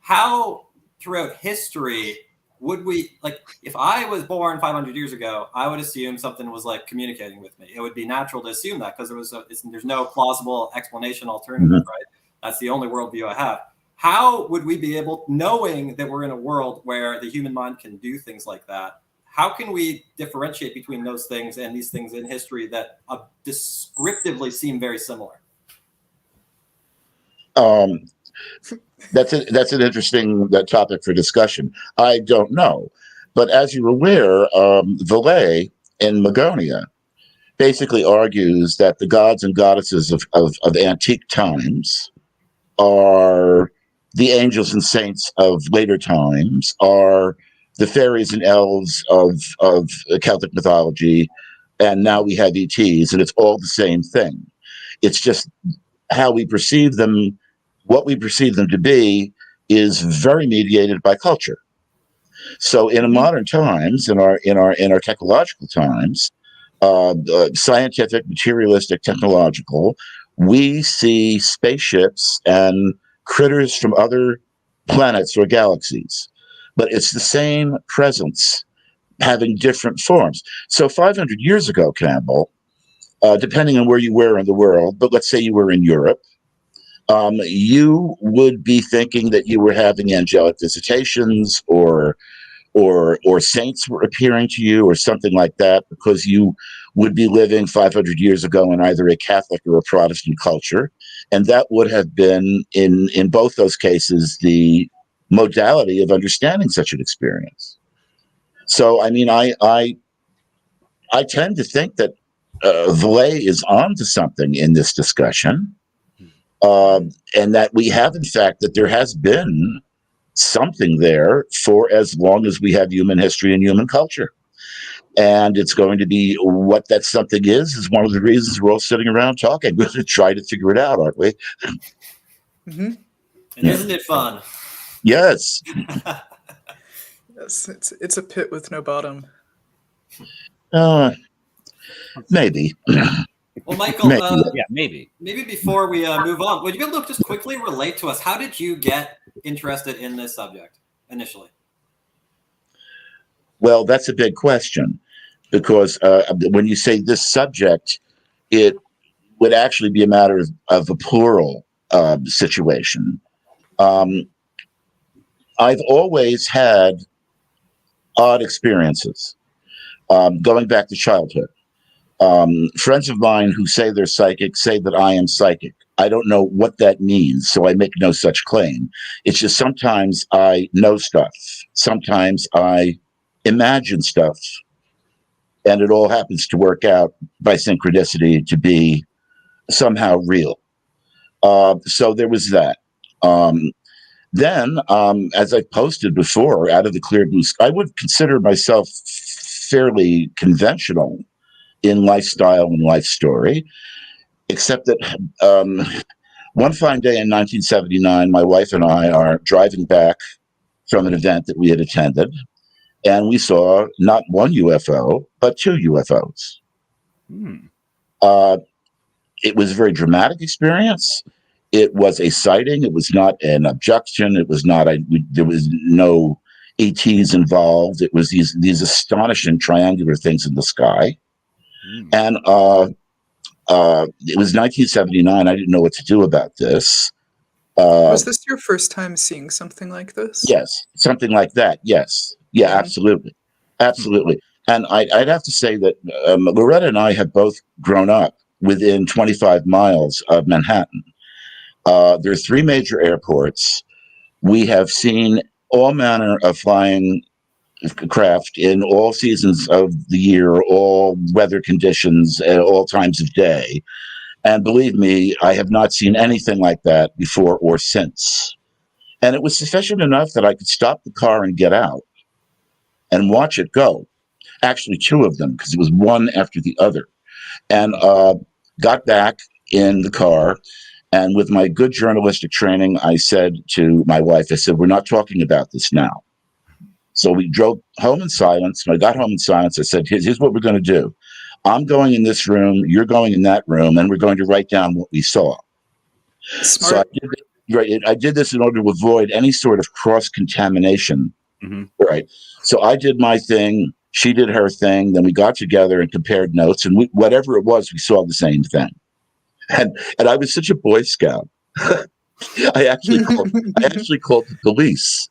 How throughout history would we, like, if I was born 500 years ago, I would assume something was like communicating with me. It would be natural to assume that, because there's no plausible explanation alternative, right? That's the only worldview I have. How would we be able, knowing that we're in a world where the human mind can do things like that, how can we differentiate between those things and these things in history that descriptively seem very similar? That's an interesting topic for discussion. I don't know, but as you're aware, Valet in Magonia basically argues that the gods and goddesses of antique times are the angels and saints of later times, are the fairies and elves of Celtic mythology, and now we have ETs, and it's all the same thing. It's just how we perceive them, what we perceive them to be, is very mediated by culture. So in modern times, in our technological times, scientific, materialistic, technological, we see spaceships and critters from other planets or galaxies, but it's the same presence having different forms. So 500 years ago, Campbell, depending on where you were in the world, but let's say you were in Europe, you would be thinking that you were having angelic visitations, or saints were appearing to you, or something like that, because you would be living 500 years ago in either a Catholic or a Protestant culture, and that would have been in both those cases the modality of understanding such an experience. So, I mean, I tend to think that Valet is on to something in this discussion, and that we have, in fact, that there has been something there for as long as we have human history and human culture. And it's going to be, what that something is one of the reasons we're all sitting around talking. We're going to try to figure it out, aren't we? And isn't it fun? Yes. Yes, it's a pit with no bottom. Maybe. Well, Michael, maybe before we move on, would you be able to just quickly relate to us, how did you get interested in this subject initially? Well, that's a big question, because when you say this subject, it would actually be a matter of a plural situation. I've always had odd experiences, going back to childhood. Friends of mine who say they're psychic say that I am psychic. I don't know what that means, so I make no such claim. It's just sometimes I know stuff. Sometimes I imagine stuff, and it all happens to work out by synchronicity to be somehow real. So there was that. Then, as I posted before, out of the clear blue sky, I would consider myself fairly conventional in lifestyle and life story, except that one fine day in 1979, my wife and I are driving back from an event that we had attended, and we saw not one UFO, but two UFOs. It was a very dramatic experience. It was a sighting. It was not an abduction. It was not there was no ETs involved. It was these astonishing triangular things in the sky. And it was 1979. I didn't know what to do about this. Was this your first time seeing something like this? Yes, something like that. Yes. Yeah, absolutely. Absolutely. And I'd have to say that Loretta and I have both grown up within 25 miles of Manhattan. There are three major airports. We have seen all manner of flying craft in all seasons of the year, all weather conditions, at all times of day. And believe me, I have not seen anything like that before or since. And it was sufficient enough that I could stop the car and get out and watch it go. Actually, two of them, because it was one after the other. And got back in the car. And with my good journalistic training, I said to my wife, I said, we're not talking about this now. So we drove home in silence. When I got home in silence, I said, here's what we're going to do. I'm going in this room, you're going in that room, and we're going to write down what we saw. Smart. So I did this in order to avoid any sort of cross-contamination. Mm-hmm. Right. So I did my thing. She did her thing. Then we got together and compared notes. And whatever it was, we saw the same thing. And I was such a Boy Scout. I actually called the police.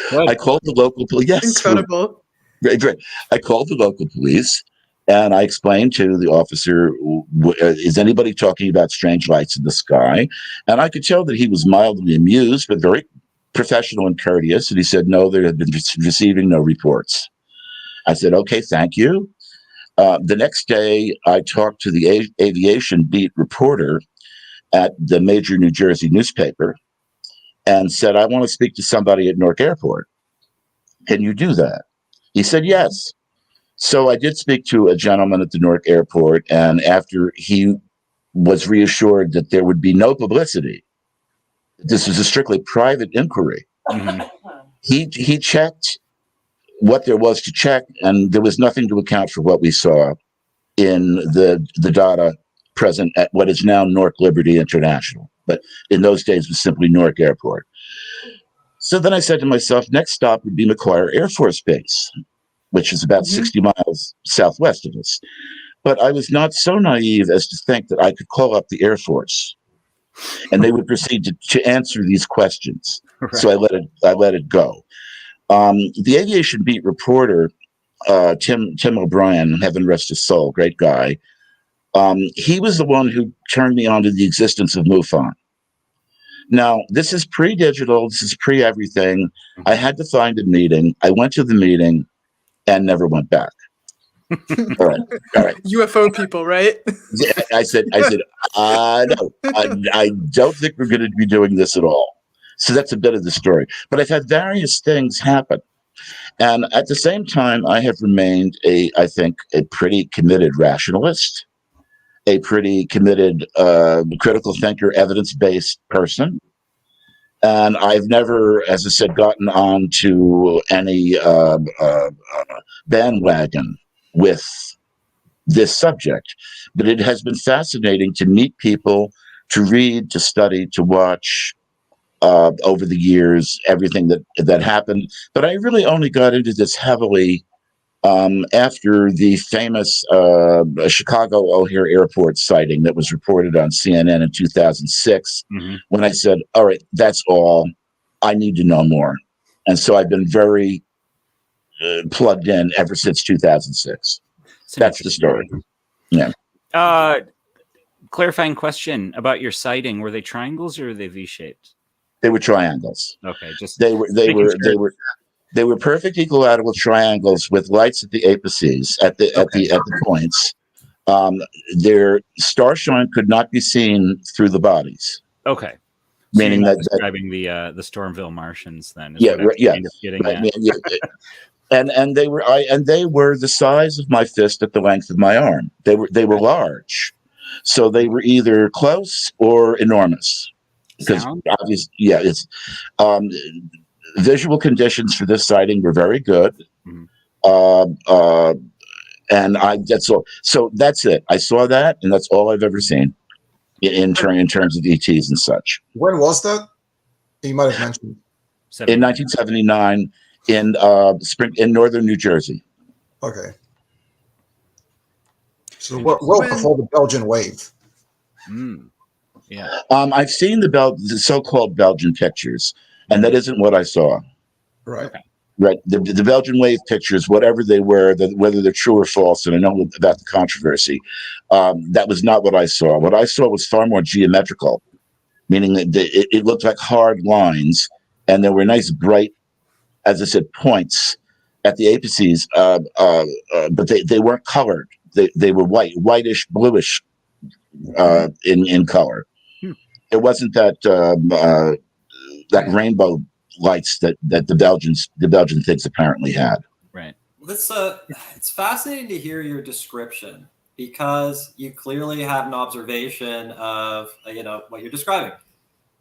Good. I called the local police. Yes. Incredible. Great. I called the local police and I explained to the officer, is anybody talking about strange lights in the sky? And I could tell that he was mildly amused, but very professional and courteous. And he said, no, they have been receiving no reports. I said, okay, thank you. The next day, I talked to the aviation beat reporter at the major New Jersey newspaper and said, I want to speak to somebody at Newark Airport. Can you do that? He said, yes. So I did speak to a gentleman at the Newark Airport, and after he was reassured that there would be no publicity, this was a strictly private inquiry, Mm-hmm. he checked what there was to check, and there was nothing to account for what we saw in the data present at what is now Newark Liberty International. But in those days, it was simply Newark Airport. So then I said to myself, next stop would be McGuire Air Force Base, which is about 60 miles southwest of us. But I was not so naive as to think that I could call up the Air Force and they would proceed to answer these questions. Right. So I let it go. The aviation beat reporter, Tim O'Brien, heaven rest his soul, great guy. He was the one who turned me on to the existence of MUFON. Now, this is pre-digital. This is pre-everything. I had to find a meeting. I went to the meeting and never went back. All right. UFO people, right? I said, no, I don't think we're going to be doing this at all. So that's a bit of the story. But I've had various things happen. And at the same time, I have remained I think, a pretty committed rationalist, a pretty committed critical thinker, evidence-based person. And I've never, as I said, gotten on to any bandwagon with this subject. But it has been fascinating to meet people, to read, to study, to watch over the years, everything that happened. But I really only got into this heavily after the famous Chicago O'Hare Airport sighting that was reported on CNN in 2006, when I said, all right, that's all. I need to know more. And so I've been very plugged in ever since 2006. That's the story. Yeah. Clarifying question about your sighting. Were they triangles or were they V-shaped? They were triangles. Okay. Just they were perfect equilateral triangles with lights at the apices, at the points. Their starshine could not be seen through the bodies. Okay. So Meaning that describing the Stormville Martians then. Yeah. And they were the size of my fist at the length of my arm. They were large. So they were either close or enormous. Because obviously, it's visual conditions for this sighting were very good. And that's all. So that's it. I saw that, and that's all I've ever seen in terms of ETs and such. When was that? You might have mentioned. In 1979 in northern New Jersey. Okay. So well before the Belgian wave. Yeah. I've seen the so-called Belgian pictures, and that isn't what I saw. Right. Okay. Right. The Belgian wave pictures, whatever they were, whether they're true or false, and I know about the controversy, that was not what I saw. What I saw was far more geometrical, meaning that it looked like hard lines, and there were nice, bright, as I said, points at the apices, but they weren't colored. They were whitish, bluish in color. It wasn't that rainbow lights that the Belgian things apparently had. Right. It's fascinating to hear your description because you clearly have an observation of what you're describing.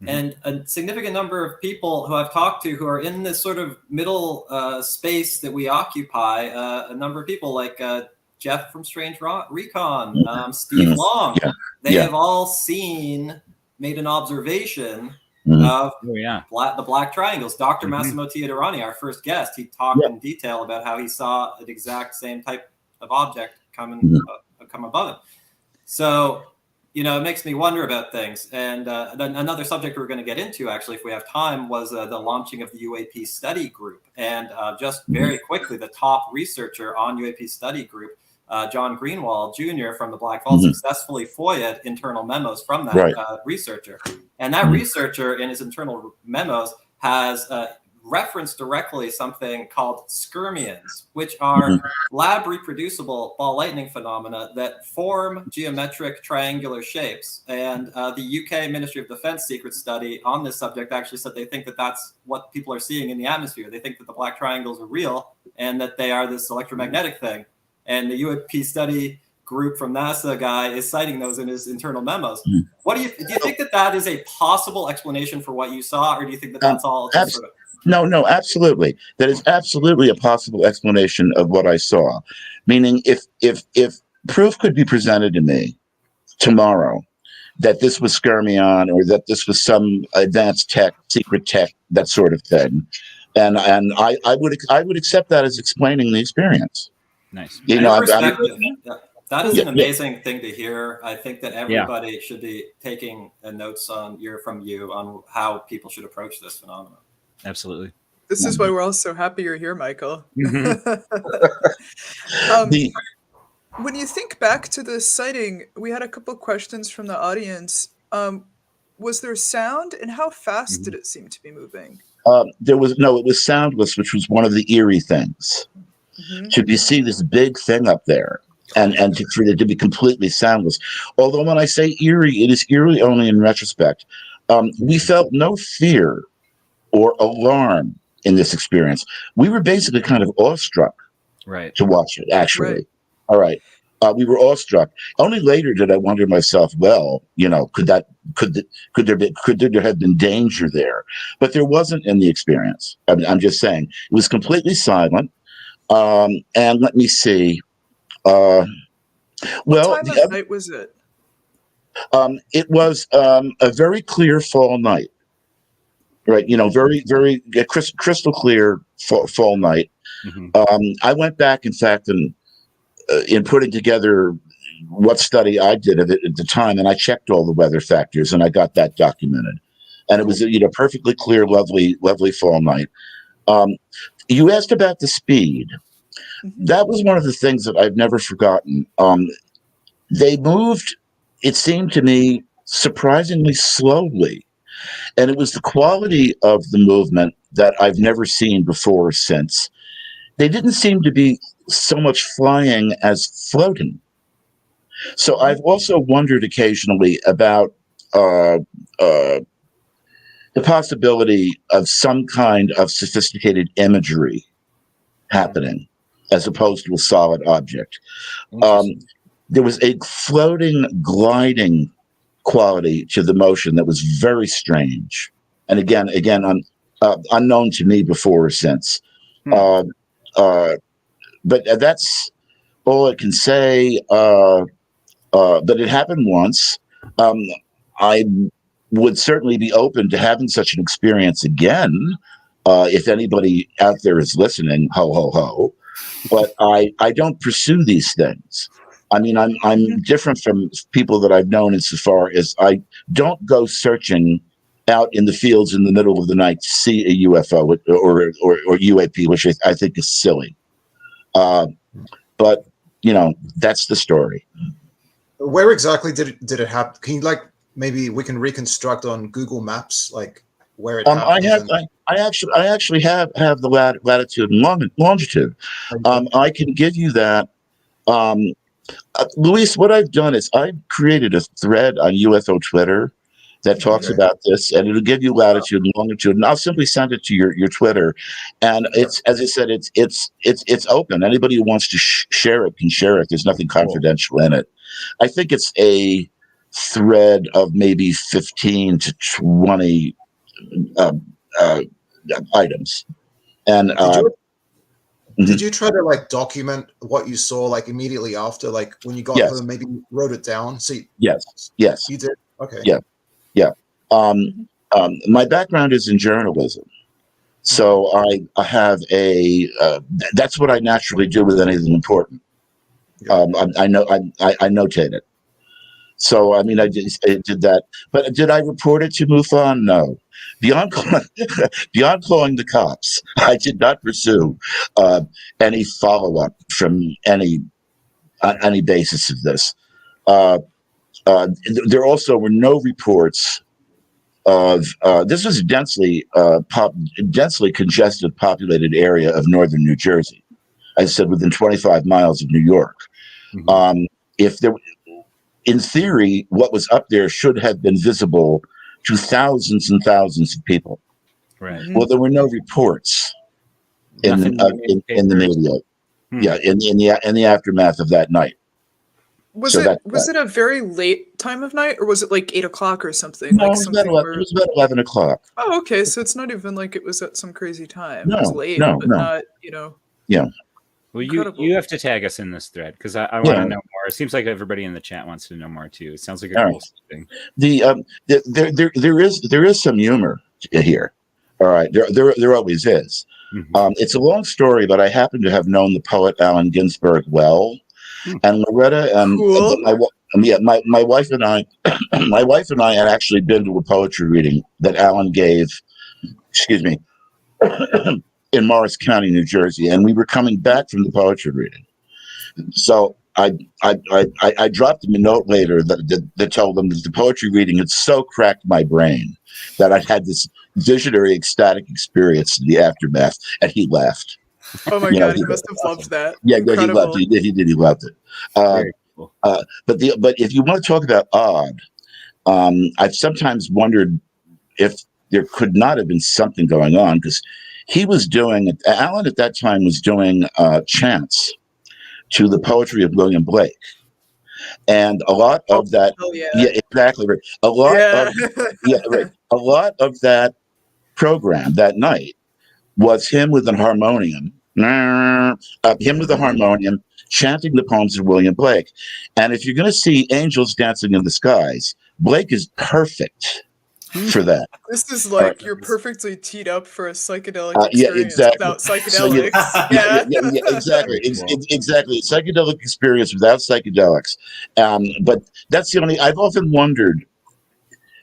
And a significant number of people who I've talked to who are in this sort of middle space that we occupy, a number of people like Jeff from Strange Recon, Steve Long, they have all made an observation of the black triangles. Dr. Massimo Teodomani, our first guest, he talked in detail about how he saw an exact same type of object come above him. So, it makes me wonder about things. And another subject we're going to get into, actually, if we have time, was the launching of the UAP Study Group. And just very quickly, the top researcher on UAP Study Group, John Greenwald Jr. from the Black Vault, successfully FOIA'd internal memos from that researcher. And that researcher, in his internal memos, has referenced directly something called skirmions, which are lab reproducible ball lightning phenomena that form geometric triangular shapes. And the UK Ministry of Defense secret study on this subject actually said they think that that's what people are seeing in the atmosphere. They think that the black triangles are real and that they are this electromagnetic thing. And the UAP study group from NASA guy is citing those in his internal memos. What do you think that is a possible explanation for what you saw, or do you think that that's all just sort of... No, absolutely. That is absolutely a possible explanation of what I saw. Meaning, if proof could be presented to me tomorrow that this was skirmion or that this was some advanced tech, secret tech, that sort of thing, and I would accept that as explaining the experience. Nice. That is an amazing thing to hear. I think that everybody should be taking notes from you on how people should approach this phenomenon. Absolutely. This is why we're all so happy you're here, Michael. When you think back to the sighting, we had a couple of questions from the audience. Was there sound, and how fast did it seem to be moving? It was soundless, which was one of the eerie things. You see this big thing up there, and for it to be completely soundless. Although when I say eerie, it is eerie only in retrospect. We felt no fear or alarm in this experience. We were basically kind of awestruck to watch it, actually. All right. We were awestruck. Only later did I wonder myself, well, could there have been danger there? But there wasn't in the experience. I'm just saying it was completely silent. And let me see. What time of night was it? It was a very clear fall night. Right, very, very crystal clear fall night. I went back, in fact, and in putting together what study I did of it at the time, and I checked all the weather factors, and I got that documented. And it was perfectly clear, lovely fall night. You asked about the speed. That was one of the things that I've never forgotten. They moved, it seemed to me, surprisingly slowly. And it was the quality of the movement that I've never seen before or since. They didn't seem to be so much flying as floating. So I've also wondered occasionally about the possibility of some kind of sophisticated imagery happening as opposed to a solid object. There was a floating, gliding quality to the motion that was very strange, and again unknown to me before or since. But that's all I can say. But it happened once. I would certainly be open to having such an experience again. If anybody out there is listening, ho ho ho. But I don't pursue these things. I mean, I'm different from people that I've known insofar as I don't go searching out in the fields in the middle of the night to see a UFO or UAP, which I think is silly. But that's the story. Where exactly did it happen? Can you maybe we can reconstruct on Google Maps where it happened? I actually have the latitude and longitude. I can give you that. Luis, what I've done is I've created a thread on UFO Twitter, that talks Okay. about this, and it'll give you latitude and longitude. And I'll simply send it to your Twitter. And it's, as I said, it's open. Anybody who wants to share it can share it. There's nothing confidential in it. I think it's a thread of maybe 15 to 20 items. And did you try to like document what you saw like immediately after, like when you got Yes. home, maybe you wrote it down? So yes, you did. Okay. Yeah. My background is in journalism, so I have that's what I naturally do with anything important. I notate it. So I mean, I did that, but did I report it to MUFON? No. Beyond calling the cops, I did not pursue any follow up from any basis of this. There also were no reports of this was a densely congested, populated area of northern New Jersey. I said within 25 miles of New York. If there, in theory, what was up there should have been visible to thousands and thousands of people. Right. Well, there were no reports in the media. Yeah, in the aftermath of that night. Was it a very late time of night, or was it like 8 o'clock or something? No, like it was about 11 o'clock. Oh, okay. So it's not even like it was at some crazy time. No, it was late, no, but no. not, Yeah. Well, Incredible. you have to tag us in this thread because I want to know more. It seems like everybody in the chat wants to know more too. It sounds like a cool thing. There is some humor here. All right, there always is. It's a long story, but I happen to have known the poet Allen Ginsberg well, and Loretta and my wife and I, my wife and I had actually been to a poetry reading that Allen gave. Excuse me. In Morris County, New Jersey, and we were coming back from the poetry reading. So I dropped him a note later that told him that the poetry reading had so cracked my brain that I had this visionary, ecstatic experience in the aftermath, and he laughed. Oh my God, he must have loved that. Yeah, Incredible. he loved it. He did. He loved it. Very cool. But if you want to talk about odd, I've sometimes wondered if there could not have been something going on, because Alan at that time was doing chants to the poetry of William Blake. And a lot of that, exactly right. A lot of that program that night was him with a harmonium, chanting the poems of William Blake. And if you're going to see angels dancing in the skies, Blake is perfect for that. This is like you're perfectly teed up for a psychedelic experience without psychedelics. Exactly. Exactly. Psychedelic experience without psychedelics. But that's the only. I've often wondered,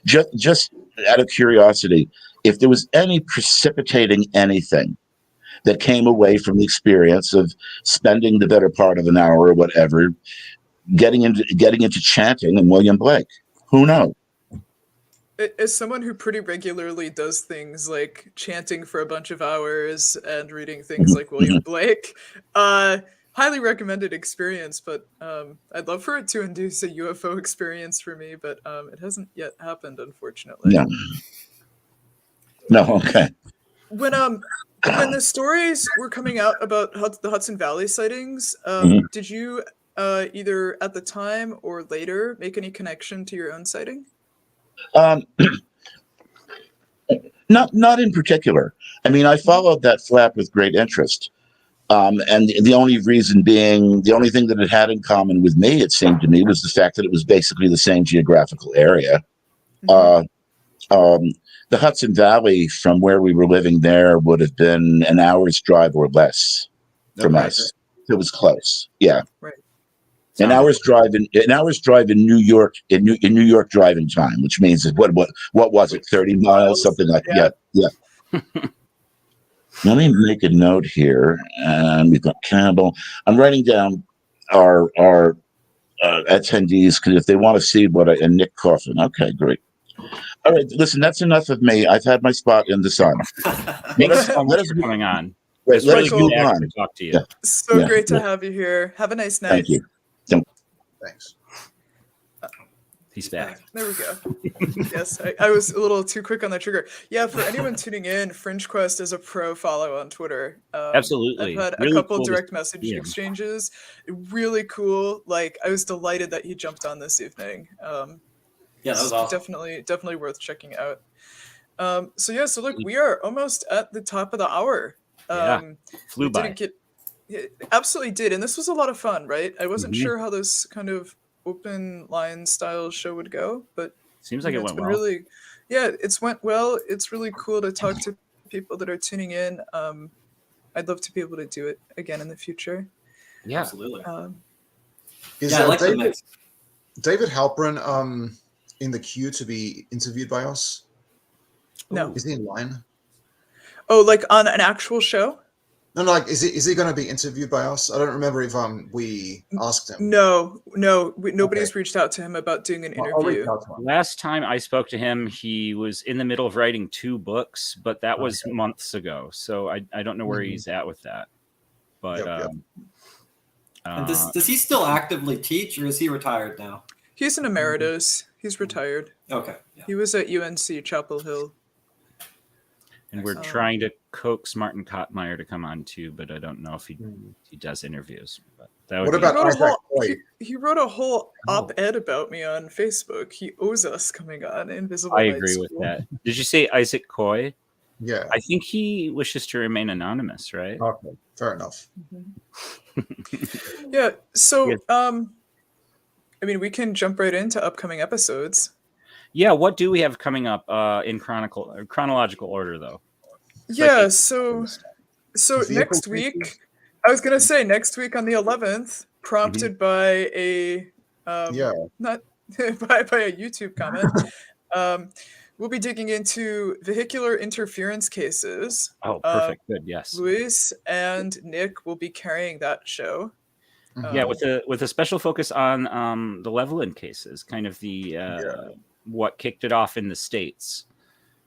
just out of curiosity, if there was any precipitating anything that came away from the experience of spending the better part of an hour or whatever getting into chanting and William Blake. Who knows? As someone who pretty regularly does things like chanting for a bunch of hours and reading things like William Blake, highly recommended experience, but I'd love for it to induce a UFO experience for me, but it hasn't yet happened, unfortunately. No, okay. When the stories were coming out about the Hudson Valley sightings, did you either at the time or later make any connection to your own sighting? Not in particular. I mean, I followed that flap with great interest. And the only reason being, the only thing that it had in common with me, it seemed to me, was the fact that it was basically the same geographical area. The Hudson Valley, from where we were living there, would have been an hour's drive or less from us. It was close. Yeah. Right. An hour's drive in New York in New York driving time, which means what was it, 30 miles, something like that. Yeah. Let me make a note here, and we've got Campbell. I'm writing down our attendees, because if they want to see and Nick Coffin. Okay, great. All right, listen, that's enough of me. I've had my spot in the sun. Thanks so much for coming on. Let us move on. To talk to you. So great to have you here. Have a nice night. Thank you. Thanks. He's back. There we go. Yes, I was a little too quick on the trigger. Yeah, for anyone tuning in, Fringe Quest is a pro follow on Twitter. Absolutely. I've had Really a couple cool to direct message see him. exchanges. Really cool. Like, I was delighted that he jumped on this evening. Yeah, that was awesome. Definitely worth checking out. So look, we are almost at the top of the hour. Flew by. It absolutely did, and this was a lot of fun, right? I wasn't sure how this kind of open line style show would go, but seems like it went well. It's went well. It's really cool to talk to people that are tuning in. I'd love to be able to do it again in the future. Yeah, absolutely. I like David Halpern in the queue to be interviewed by us? No. Is he in line? Oh, like on an actual show? No, like is he going to be interviewed by us? I don't remember if we asked him. No, nobody's reached out to him about doing an interview. Last time I spoke to him, he was in the middle of writing 2 books, but that was months ago. So I don't know where he's at with that. But and does he still actively teach, or is he retired now? He's an emeritus. He's retired. Okay. Yeah. He was at UNC Chapel Hill. And we're trying to coax Martin Kottmeyer to come on too, but I don't know if he does interviews. But that would he wrote a whole op-ed about me on Facebook. He owes us coming on Invisible I Night agree School. with that. Did you say Isaac Coy? Yeah. I think he wishes to remain anonymous, right? Okay, fair enough. Yeah. So, I mean, we can jump right into upcoming episodes. Yeah, what do we have coming up in chronological order, though? Yeah, like so next week, I was gonna say next week on the 11th, prompted by a not by a YouTube comment, we'll be digging into vehicular interference cases. Oh, perfect. Good. Yes. Luis and Nick will be carrying that show. Yeah, with a special focus on the Levelland cases, kind of the what kicked it off in the States.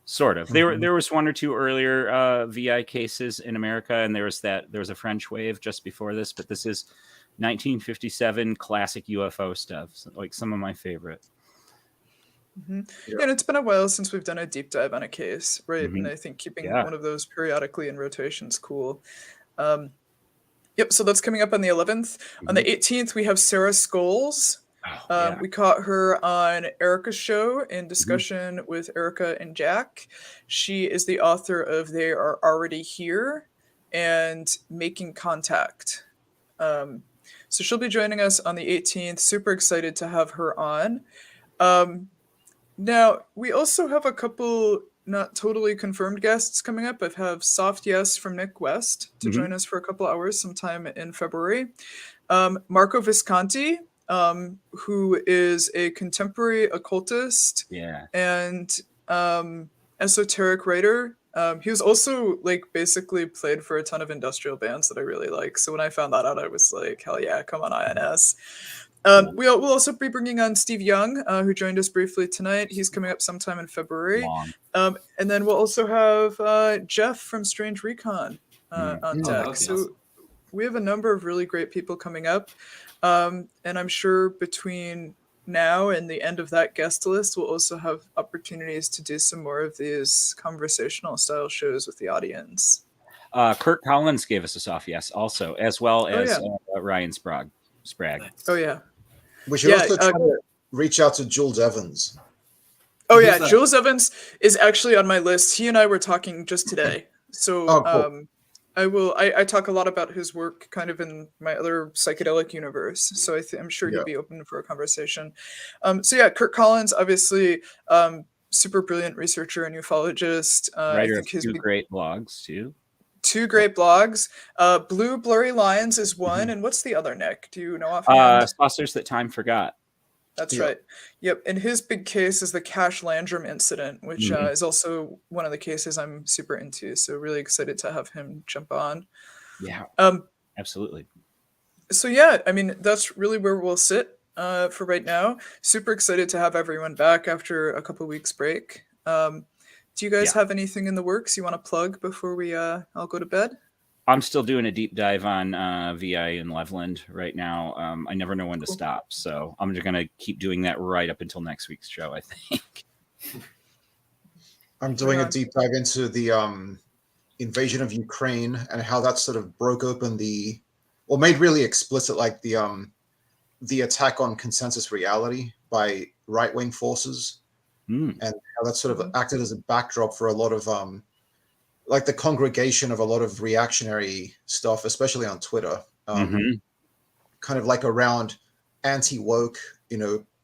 Sort of. There was 1 or 2 earlier VI cases in America, and there was a French wave just before this, but this is 1957 classic UFO stuff, like some of my favorite. Yeah, and it's been a while since we've done a deep dive on a case, right? And I think keeping one of those periodically in rotation is cool. Yep, so that's coming up on the 11th. On the 18th, we have Sarah Scholes. We caught her on Erica's show in discussion with Erica and Jack. She is the author of They Are Already Here and Making Contact. So she'll be joining us on the 18th. Super excited to have her on. Now, we also have a couple not totally confirmed guests coming up. I have Soft Yes from Nick West to join us for a couple hours sometime in February. Marco Visconti, who is a contemporary occultist and esoteric writer. He was also like basically played for a ton of industrial bands that I really like. So when I found that out, I was like, hell yeah, come on, INS. We'll also be bringing on Steve Young, who joined us briefly tonight. He's coming up sometime in February. And then we'll also have Jeff from Strange Recon on deck. So we have a number of really great people coming up. And I'm sure between now and the end of that guest list, we'll also have opportunities to do some more of these conversational style shows with the audience. Kurt Collins gave us a soft yes also, as well as Ryan Sprague. Oh, yeah. We should also try to reach out to Jules Evans. Oh, yeah. Jules Evans is actually on my list. He and I were talking just today. So cool. I talk a lot about his work kind of in my other psychedelic universe. So I'm sure he'd be open for a conversation. Kurt Collins, obviously, super brilliant researcher and ufologist. Writer of 2 great blogs, too. 2 great blogs. Blue Blurry Lines is one. And what's the other, Nick? Do you know offhand? Saucers That Time Forgot. That's right. Yep. And his big case is the Cash Landrum incident, which is also one of the cases I'm super into. So really excited to have him jump on. Yeah. Absolutely. So yeah, I mean, that's really where we'll sit for right now. Super excited to have everyone back after a couple weeks break. Do you guys have anything in the works you want to plug before we all go to bed? I'm still doing a deep dive on VI in Loveland right now. I never know when to stop, so I'm just gonna keep doing that right up until next week's show, I think. I'm doing a deep dive into the invasion of Ukraine and how that sort of broke open made really explicit, like the attack on consensus reality by right-wing forces, and how that sort of acted as a backdrop for a lot of like the congregation of a lot of reactionary stuff, especially on Twitter, kind of like around anti-woke,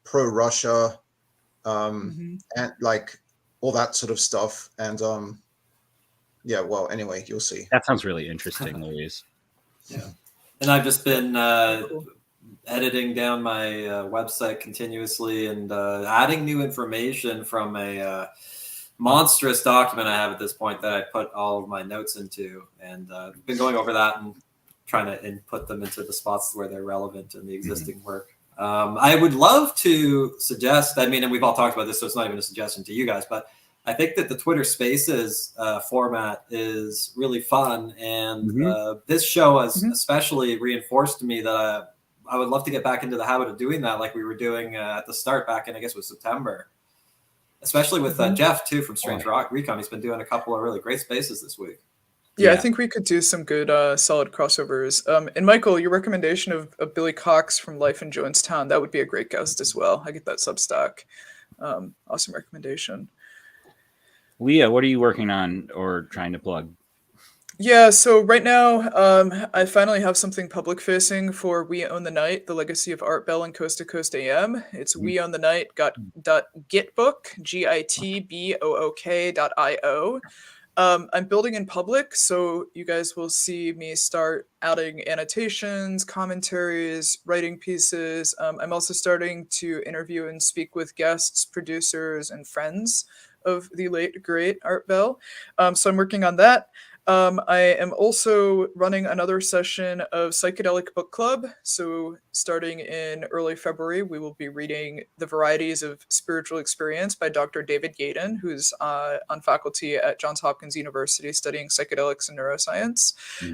pro-Russia, and like all that sort of stuff. And yeah, well, anyway, you'll see. That sounds really interesting, Louise. Yeah. And I've just been editing down my website continuously and adding new information from a monstrous document I have at this point that I put all of my notes into, and been going over that and trying to input them into the spots where they're relevant in the existing work. I would love to suggest, and we've all talked about this, so it's not even a suggestion to you guys, but I think that the Twitter Spaces format is really fun, and this show has especially reinforced to me that I would love to get back into the habit of doing that, like we were doing at the start back in, I guess it was September. Especially with Jeff too from Strange Rock Recon. He's been doing a couple of really great spaces this week. Yeah, I think we could do some good solid crossovers. And Michael, your recommendation of Billy Cox from Life in Jonestown, that would be a great guest as well. I get that Substack. Awesome recommendation. Leah, what are you working on or trying to plug? Yeah, so right now, I finally have something public facing for We Own the Night, the legacy of Art Bell and Coast to Coast AM. It's weownthenight.gitbook, gitbook.io. I'm building in public, so you guys will see me start adding annotations, commentaries, writing pieces. I'm also starting to interview and speak with guests, producers, and friends of the late, great Art Bell. So I'm working on that. I am also running another session of Psychedelic Book Club. So starting in early February, we will be reading The Varieties of Spiritual Experience by Dr. David Yaden, who's on faculty at Johns Hopkins University studying psychedelics and neuroscience.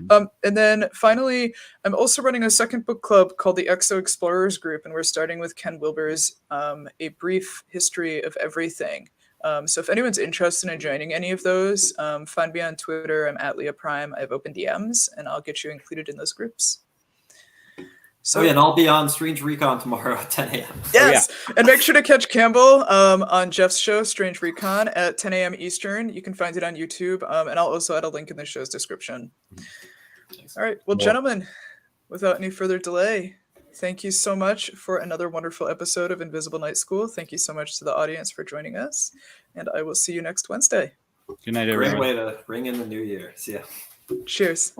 And then finally, I'm also running a second book club called the Exo Explorers Group, and we're starting with Ken Wilber's A Brief History of Everything. So if anyone's interested in joining any of those, find me on Twitter. I'm at Leah Prime. I have open DMs, and I'll get you included in those groups. So, and I'll be on Strange Recon tomorrow at 10 a.m. Yes, and make sure to catch Campbell on Jeff's show, Strange Recon, at 10 a.m. Eastern. You can find it on YouTube, and I'll also add a link in the show's description. Thanks. All right, well, gentlemen, without any further delay, thank you so much for another wonderful episode of Invisible Night School. Thank you so much to the audience for joining us, and I will see you next Wednesday. Good night, everyone. Great way to bring in the new year. See ya. Cheers.